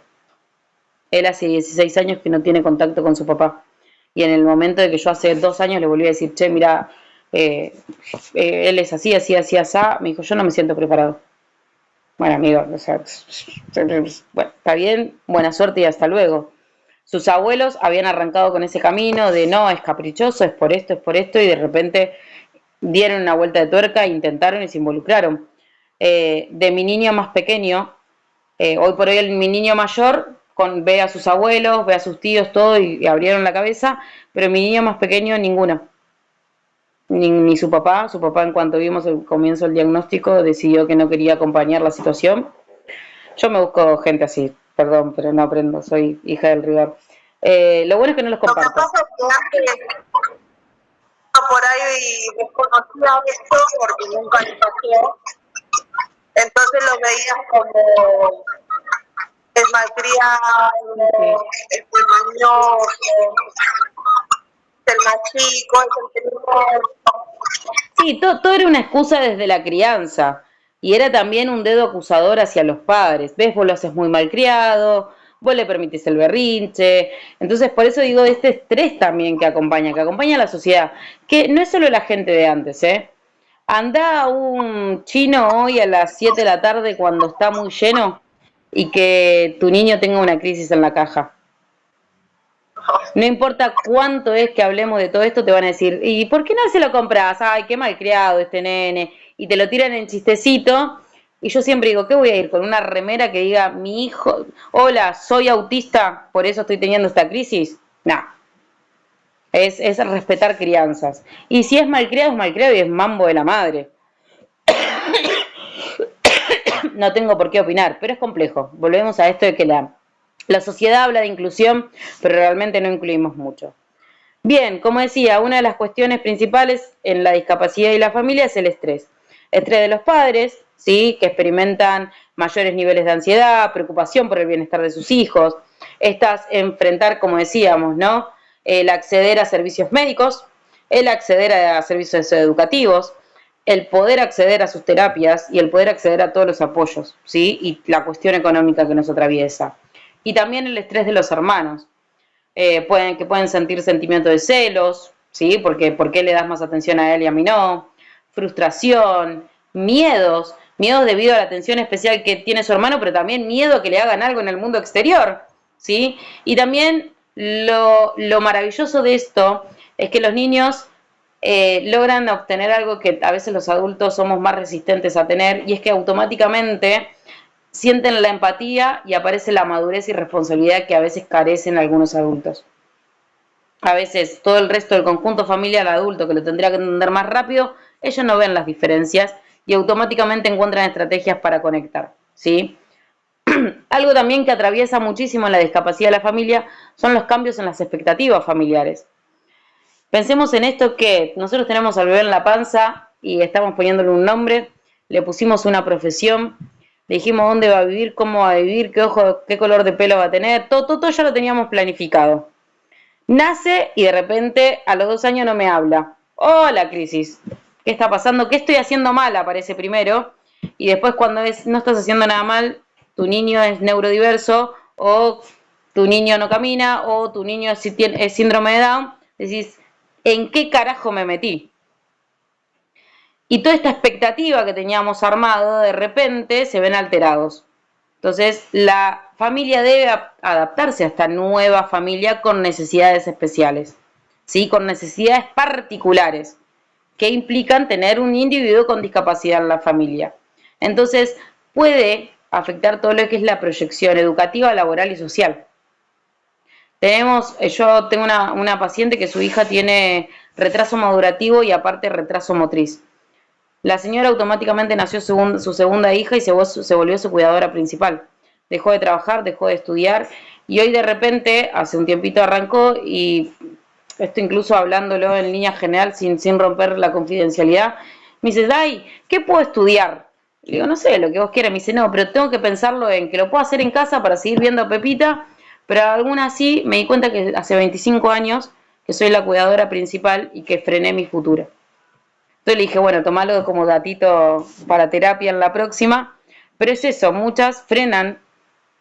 Él hace 16 años que no tiene contacto con su papá. Y en el momento de que yo hace 2 años le volví a decir, che, mira, él es así, así, así, así, me dijo, yo no me siento preparado. Bueno, amigo, o sea, bueno, está bien, buena suerte y hasta luego. Sus abuelos habían arrancado con ese camino de no, es caprichoso, es por esto, y de repente dieron una vuelta de tuerca, intentaron y se involucraron. De mi niño más pequeño, hoy por hoy mi niño mayor ve a sus abuelos, ve a sus tíos, todo, y abrieron la cabeza, pero mi niño más pequeño, ninguno. Ni su papá en cuanto vimos el comienzo del diagnóstico, decidió que no quería acompañar la situación. Yo me busco gente así, perdón, pero no aprendo, soy hija del rigor. Lo bueno es que no los comparto. Lo que pasa es que antes por ahí desconocía esto porque nunca le pasó, entonces lo veías como el malcriado, el mañoso, el más chico, el que Sí, todo era una excusa desde la crianza y era también un dedo acusador hacia los padres. ¿Ves? Vos lo haces muy malcriado, vos le permitís el berrinche. Entonces, por eso digo de este estrés también que acompaña a la sociedad, que no es solo la gente de antes, ¿eh? Anda un chino hoy a las 7 de la tarde cuando está muy lleno y que tu niño tenga una crisis en la caja. No importa cuánto es que hablemos de todo esto, te van a decir, ¿y por qué no se lo compras? Ay, qué malcriado este nene. Y te lo tiran en chistecito. Y yo siempre digo, ¿qué voy a ir? Con una remera que diga, mi hijo, hola, soy autista, por eso estoy teniendo esta crisis. No, es respetar crianzas. Y si es malcriado y es mambo de la madre. No tengo por qué opinar, pero es complejo. Volvemos a esto de que la sociedad habla de inclusión, pero realmente no incluimos mucho. Bien, como decía, una de las cuestiones principales en la discapacidad y la familia es el estrés. Estrés de los padres, ¿sí? Que experimentan mayores niveles de ansiedad, preocupación por el bienestar de sus hijos. Estas enfrentar, como decíamos, ¿no? El acceder a servicios médicos, el acceder a servicios educativos, el poder acceder a sus terapias y el poder acceder a todos los apoyos, ¿sí? Y la cuestión económica que nos atraviesa. Y también el estrés de los hermanos. Pueden sentir sentimiento de celos, ¿sí? Porque ¿por qué le das más atención a él y a mí no? Frustración, miedos debido a la atención especial que tiene su hermano, pero también miedo a que le hagan algo en el mundo exterior, ¿sí? Y también Lo maravilloso de esto es que los niños logran obtener algo que a veces los adultos somos más resistentes a tener, y es que automáticamente sienten la empatía y aparece la madurez y responsabilidad que a veces carecen algunos adultos. A veces todo el resto del conjunto familiar adulto que lo tendría que entender más rápido, ellos no ven las diferencias y automáticamente encuentran estrategias para conectar, ¿sí? Algo también que atraviesa muchísimo en la discapacidad de la familia son los cambios en las expectativas familiares. Pensemos en esto, que nosotros tenemos al bebé en la panza y estamos poniéndole un nombre, le pusimos una profesión, le dijimos dónde va a vivir, cómo va a vivir, qué ojo, qué color de pelo va a tener, todo ya lo teníamos planificado. Nace y de repente a los 2 años no me habla. ¡Hola, crisis! ¿Qué está pasando? ¿Qué estoy haciendo mal? Aparece primero. Y después, cuando no estás haciendo nada mal, tu niño es neurodiverso, o tu niño no camina, o tu niño es síndrome de Down, decís, ¿en qué carajo me metí? Y toda esta expectativa que teníamos armado, de repente se ven alterados. Entonces, la familia debe adaptarse a esta nueva familia con necesidades especiales, ¿sí? Con necesidades particulares que implican tener un individuo con discapacidad en la familia. Entonces, puede afectar todo lo que es la proyección educativa, laboral y social. Yo tengo una paciente que su hija tiene retraso madurativo y aparte retraso motriz. La señora automáticamente nació su segunda hija y se volvió su cuidadora principal. Dejó de trabajar, dejó de estudiar, y hoy de repente, hace un tiempito arrancó, y esto incluso hablándolo en línea general sin romper la confidencialidad, me dice, Dai, ¿qué puedo estudiar? Le digo, no sé, lo que vos quieras. Me dice, no, pero tengo que pensarlo en que lo puedo hacer en casa para seguir viendo a Pepita, pero aún así me di cuenta que hace 25 años que soy la cuidadora principal y que frené mi futuro. Entonces le dije, bueno, tomalo como datito para terapia en la próxima. Pero es eso, muchas frenan,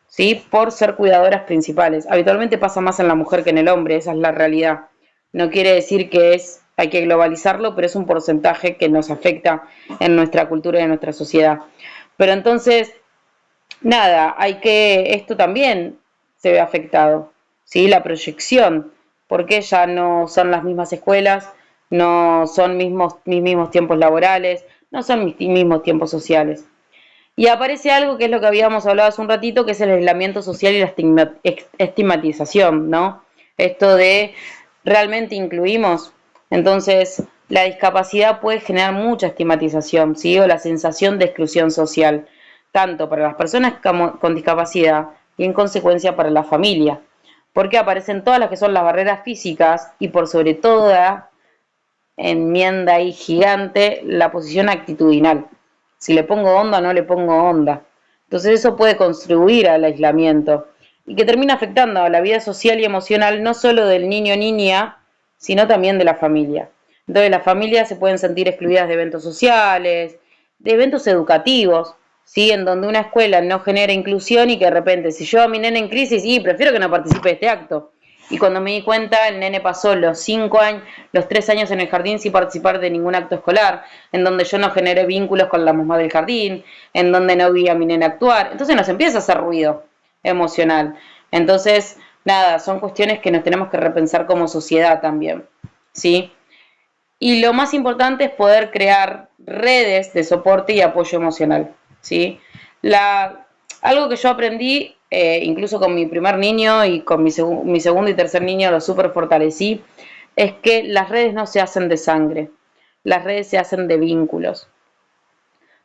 ¿sí? Por ser cuidadoras principales. Habitualmente pasa más en la mujer que en el hombre, esa es la realidad. No quiere decir que hay que globalizarlo, pero es un porcentaje que nos afecta en nuestra cultura y en nuestra sociedad. Pero entonces, nada, esto también se ve afectado, ¿sí? La proyección, porque ya no son las mismas escuelas, no son mis mismos tiempos laborales, no son mis mismos tiempos sociales. Y aparece algo que es lo que habíamos hablado hace un ratito, que es el aislamiento social y la estigmatización, ¿no? Esto de, ¿realmente incluimos? Entonces, la discapacidad puede generar mucha estigmatización, ¿sí? O la sensación de exclusión social, tanto para las personas con discapacidad y en consecuencia para la familia, porque aparecen todas las que son las barreras físicas y por sobre todo enmienda ahí gigante la posición actitudinal. Si le pongo onda o no le pongo onda. Entonces eso puede contribuir al aislamiento y que termina afectando a la vida social y emocional no solo del niño o niña, sino también de la familia. Entonces las familias se pueden sentir excluidas de eventos sociales, de eventos educativos, ¿sí? En donde una escuela no genera inclusión y que de repente, si yo a mi nene en crisis, prefiero que no participe de este acto. Y cuando me di cuenta, el nene pasó los 3 años en el jardín sin participar de ningún acto escolar, en donde yo no generé vínculos con la mamá del jardín, en donde no vi a mi nene actuar. Entonces nos empieza a hacer ruido emocional. Entonces, nada, son cuestiones que nos tenemos que repensar como sociedad también, ¿sí? Y lo más importante es poder crear redes de soporte y apoyo emocional, ¿sí? Algo que yo aprendí, incluso con mi primer niño y con mi segundo y tercer niño, lo súper fortalecí, es que las redes no se hacen de sangre, las redes se hacen de vínculos.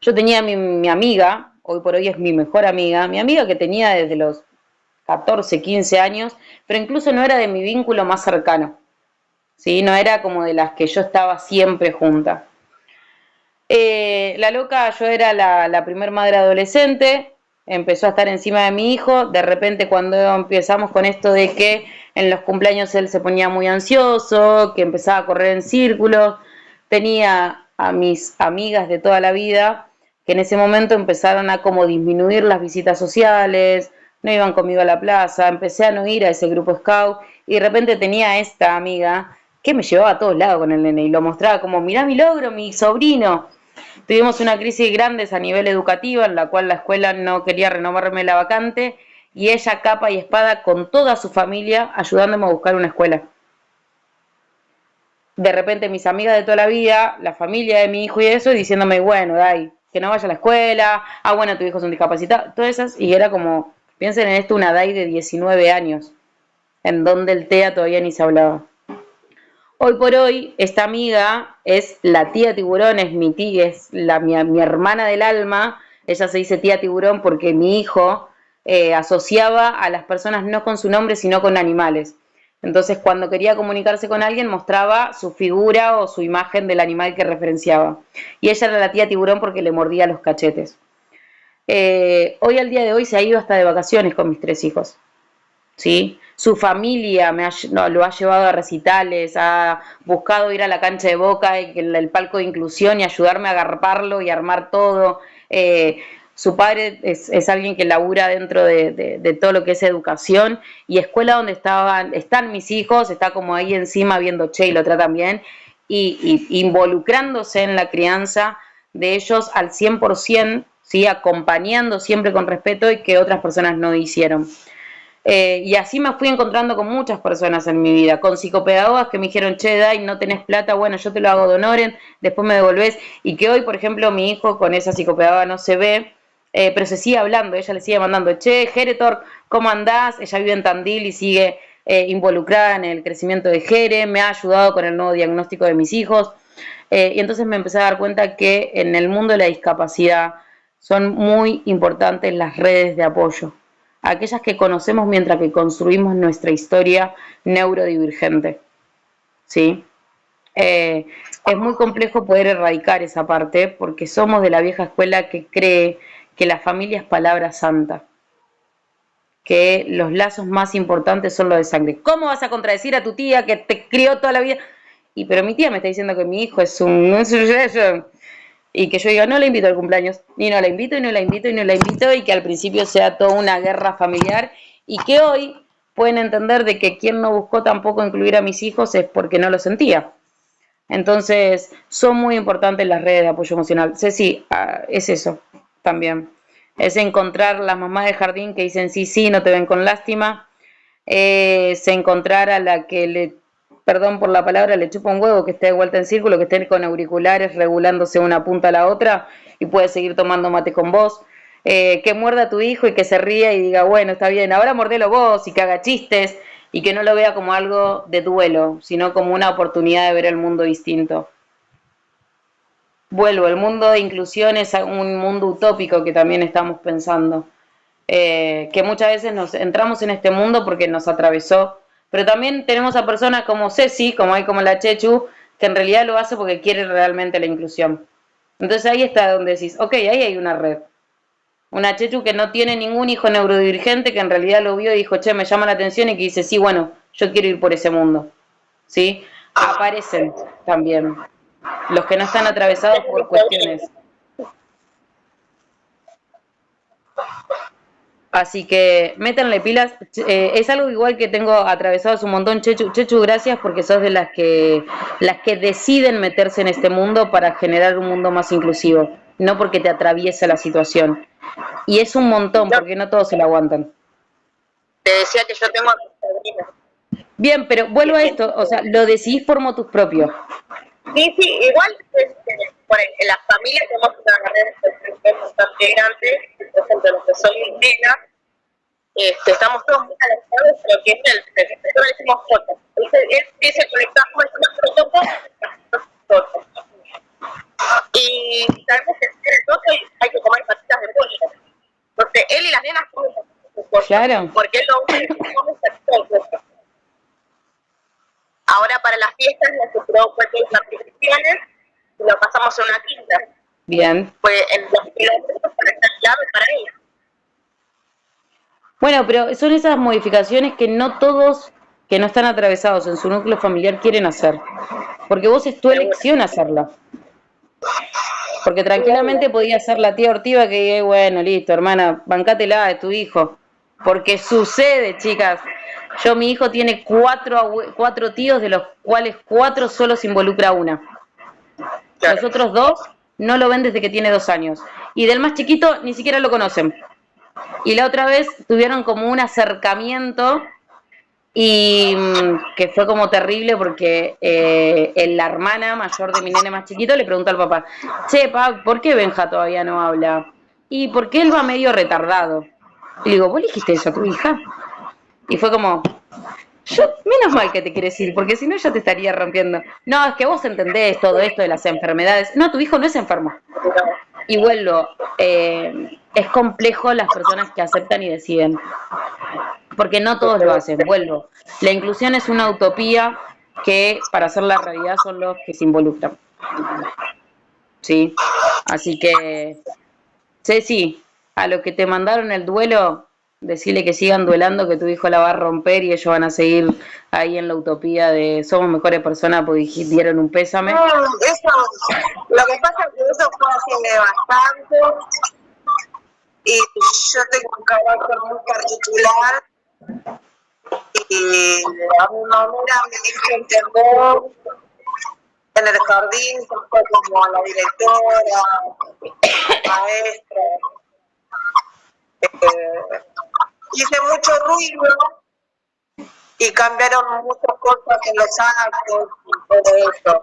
Yo tenía mi amiga, hoy por hoy es mi mejor amiga, mi amiga que tenía desde los 14, 15 años, pero incluso no era de mi vínculo más cercano, ¿sí? No era como de las que yo estaba siempre junta. La loca, yo era la primer madre adolescente, empezó a estar encima de mi hijo, de repente cuando empezamos con esto de que en los cumpleaños él se ponía muy ansioso, que empezaba a correr en círculos, tenía a mis amigas de toda la vida, que en ese momento empezaron a como disminuir las visitas sociales, no iban conmigo a la plaza, empecé a no ir a ese grupo scout, y de repente tenía a esta amiga que me llevaba a todos lados con el nene, y lo mostraba como, mirá mi logro, mi sobrino. Tuvimos una crisis grande a nivel educativo en la cual la escuela no quería renovarme la vacante y ella capa y espada con toda su familia ayudándome a buscar una escuela. De repente mis amigas de toda la vida, la familia de mi hijo y eso, diciéndome, bueno, Dai, que no vaya a la escuela, bueno, tu hijo es un discapacitado, todas esas, y era como, piensen en esto, una Dai de 19 años, en donde el TEA todavía ni se hablaba. Hoy por hoy, esta amiga es la tía tiburón, es mi tía, es mi hermana del alma, ella se dice tía tiburón porque mi hijo asociaba a las personas no con su nombre, sino con animales. Entonces, cuando quería comunicarse con alguien, mostraba su figura o su imagen del animal que referenciaba. Y ella era la tía tiburón porque le mordía los cachetes. Hoy al día de hoy se ha ido hasta de vacaciones con mis 3 hijos. ¿Sí? Su familia lo ha llevado a recitales, ha buscado ir a la cancha de Boca, el palco de inclusión y ayudarme a agarparlo y armar todo. Su padre es alguien que labura dentro de todo lo que es educación y escuela donde están mis hijos, está como ahí encima viendo, che, y lo tratan bien, y involucrándose en la crianza de ellos al 100%, ¿sí? Acompañando siempre con respeto y que otras personas no hicieron. Y así me fui encontrando con muchas personas en mi vida, con psicopedagogas que me dijeron, che, Dai, no tenés plata, bueno, yo te lo hago de honoren, después me devolvés, y que hoy, por ejemplo, mi hijo con esa psicopedagoga no se ve, pero se sigue hablando, ella le sigue mandando, che, Jeretor, ¿cómo andás? Ella vive en Tandil y sigue involucrada en el crecimiento de Jere, me ha ayudado con el nuevo diagnóstico de mis hijos, y entonces me empecé a dar cuenta que en el mundo de la discapacidad son muy importantes las redes de apoyo, aquellas que conocemos mientras que construimos nuestra historia neurodivergente, ¿sí? Es muy complejo poder erradicar esa parte porque somos de la vieja escuela que cree que la familia es palabra santa, que los lazos más importantes son los de sangre. ¿Cómo vas a contradecir a tu tía que te crió toda la vida? Pero mi tía me está diciendo que mi hijo es un... y que yo diga, no la invito al cumpleaños, y no la invito, y no la invito, y no la invito, y que al principio sea toda una guerra familiar, y que hoy pueden entender de que quien no buscó tampoco incluir a mis hijos es porque no lo sentía. Entonces, son muy importantes las redes de apoyo emocional. Ceci, es eso también. Es encontrar las mamás de jardín que dicen sí, sí, no te ven con lástima. Es encontrar a la que le, perdón por la palabra, le chupa un huevo, que esté de vuelta en círculo, que esté con auriculares regulándose una punta a la otra y puede seguir tomando mate con vos. Que muerda a tu hijo y que se ría y diga, bueno, está bien, ahora mordelo vos y que haga chistes y que no lo vea como algo de duelo, sino como una oportunidad de ver el mundo distinto. Vuelvo, el mundo de inclusión es un mundo utópico que también estamos pensando. Que muchas veces nos entramos en este mundo porque nos atravesó, pero también tenemos a personas como Ceci, como hay como la Chechu, que en realidad lo hace porque quiere realmente la inclusión. Entonces ahí está donde decís, ok, ahí hay una red. Una Chechu que no tiene ningún hijo neurodivergente, que en realidad lo vio y dijo, che, me llama la atención, y que dice, sí, bueno, yo quiero ir por ese mundo. ¿Sí? Aparecen también los que no están atravesados por cuestiones. Así que métanle pilas. Es algo igual que tengo atravesados un montón. Chechu, Chechu, gracias porque sos de las que deciden meterse en este mundo para generar un mundo más inclusivo, no porque te atraviesa la situación. Y es un montón, porque no todos se lo aguantan. Te decía que yo tengo sobrinas. Bien, pero vuelvo a esto, o sea, lo decidís por motus propios. Sí, sí, igual en las familias tenemos una red bastante grande, por ejemplo, los que son indígenas, estamos todos muy alejados, pero que es nosotros le decimos foto. Él dice conectamos el foto. Y sabemos que en el foto hay que comer patitas de pollo. Porque él y las nenas comen patitas de pollo. Claro. Porque él lo único que come es patitas de pollo. Ahora para las fiestas nos compró fuegos artificiales y lo pasamos en una quinta. Bien. Pues en los kilómetros para estar clave para ella. Bueno, pero son esas modificaciones que no todos que no están atravesados en su núcleo familiar quieren hacer. Porque vos es tu elección hacerla. Porque tranquilamente podía ser la tía Ortiva que diga, bueno, listo, hermana, bancátela de tu hijo. Porque sucede, chicas. Mi hijo tiene cuatro tíos, de los cuales 4 solo se involucra una. Los otros 2 no lo ven desde que tiene 2 años. Y del más chiquito ni siquiera lo conocen. Y la otra vez tuvieron como un acercamiento y que fue como terrible porque la hermana mayor de mi nene más chiquito le pregunta al papá, che, pa, ¿por qué Benja todavía no habla? Y porque él va medio retardado. Y le digo, ¿vos le dijiste eso a tu hija? Y fue como, yo, menos mal que te quieres ir, porque si no ya te estaría rompiendo. No, es que vos entendés todo esto de las enfermedades. No, tu hijo no es enfermo. Y vuelvo, es complejo las personas que aceptan y deciden, porque no todos lo hacen, vuelvo. La inclusión es una utopía que para hacer la realidad son los que se involucran. ¿Sí? Así que, Ceci, a los que te mandaron el duelo, decirle que sigan duelando, que tu hijo la va a romper y ellos van a seguir ahí en la utopía de somos mejores personas porque dieron un pésame. Eso, lo que pasa es que eso fue hace bastante y yo tengo un carácter muy particular y a mi manera me hizo entender en el jardín, que fue como la directora, maestra, hice mucho ruido y cambiaron muchas cosas en los actos y todo eso.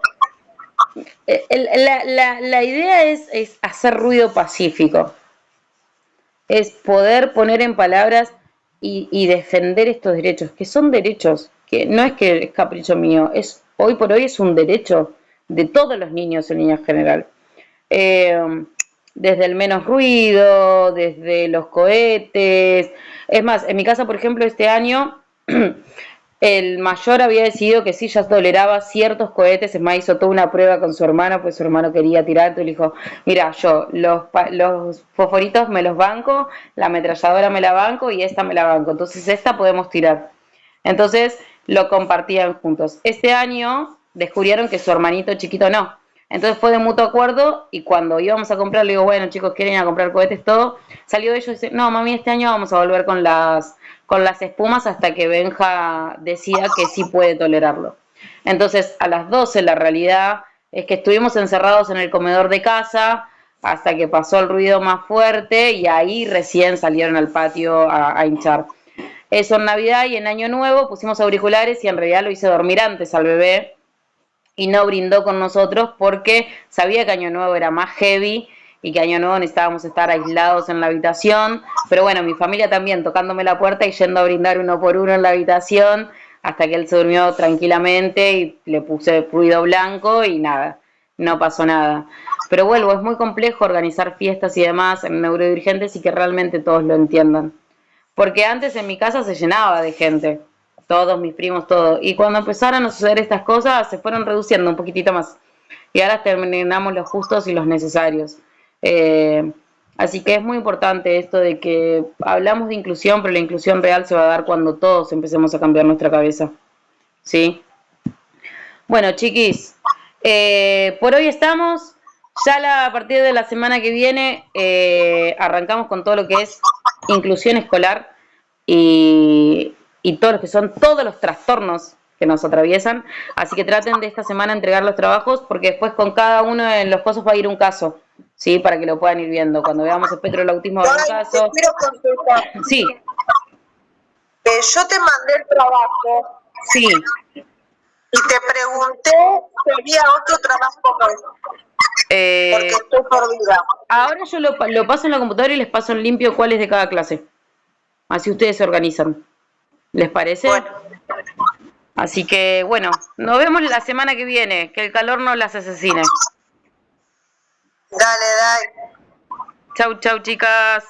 La idea es hacer ruido pacífico, es poder poner en palabras y defender estos derechos, que son derechos, que no es que es capricho mío, es hoy por hoy es un derecho de todos los niños en línea general. Desde el menos ruido, desde los cohetes. Es más, en mi casa, por ejemplo, este año el mayor había decidido que sí, ya toleraba ciertos cohetes, es más, hizo toda una prueba con su hermano, pues su hermano quería tirar, entonces le dijo, mira, yo los fosforitos me los banco, la ametralladora me la banco y esta me la banco, entonces esta podemos tirar. Entonces lo compartían juntos. Este año descubrieron que su hermanito chiquito no. Entonces fue de mutuo acuerdo y cuando íbamos a comprar, le digo, bueno chicos, ¿quieren ir a comprar cohetes? Todo. Salió de ellos y dice, no mami, este año vamos a volver con las espumas hasta que Benja decida que sí puede tolerarlo. Entonces a las 12 la realidad es que estuvimos encerrados en el comedor de casa hasta que pasó el ruido más fuerte y ahí recién salieron al patio a hinchar. Eso en Navidad y en Año Nuevo pusimos auriculares y en realidad lo hice dormir antes al bebé y no brindó con nosotros porque sabía que Año Nuevo era más heavy y que Año Nuevo necesitábamos estar aislados en la habitación, pero bueno, mi familia también tocándome la puerta y yendo a brindar uno por uno en la habitación hasta que él se durmió tranquilamente y le puse ruido blanco y nada, no pasó nada. Pero vuelvo, es muy complejo organizar fiestas y demás en neurodivergentes y que realmente todos lo entiendan. Porque antes en mi casa se llenaba de gente, todos mis primos, todo. Y cuando empezaron a suceder estas cosas, se fueron reduciendo un poquitito más. Y ahora terminamos los justos y los necesarios. Eh, Así que es muy importante esto de que hablamos de inclusión, pero la inclusión real se va a dar cuando todos empecemos a cambiar nuestra cabeza. ¿Sí? Bueno, chiquis, por hoy estamos. Ya a partir de la semana que viene arrancamos con todo lo que es inclusión escolar y todos los que son todos los trastornos que nos atraviesan. Así que traten de esta semana entregar los trabajos porque después con cada uno de los casos va a ir un caso, ¿sí? Para que lo puedan ir viendo. Cuando veamos espectro del autismo va a haber un caso. Quiero consultar. Sí. Yo te mandé el trabajo. Sí. Y te pregunté si había otro trabajo más. Porque estoy perdida. Ahora yo lo paso en la computadora y les paso en limpio cuál es de cada clase. Así ustedes se organizan. ¿Les parece? Bueno. Así que, bueno, nos vemos la semana que viene. Que el calor no las asesine. Dale, dale. Chau, chau, chicas.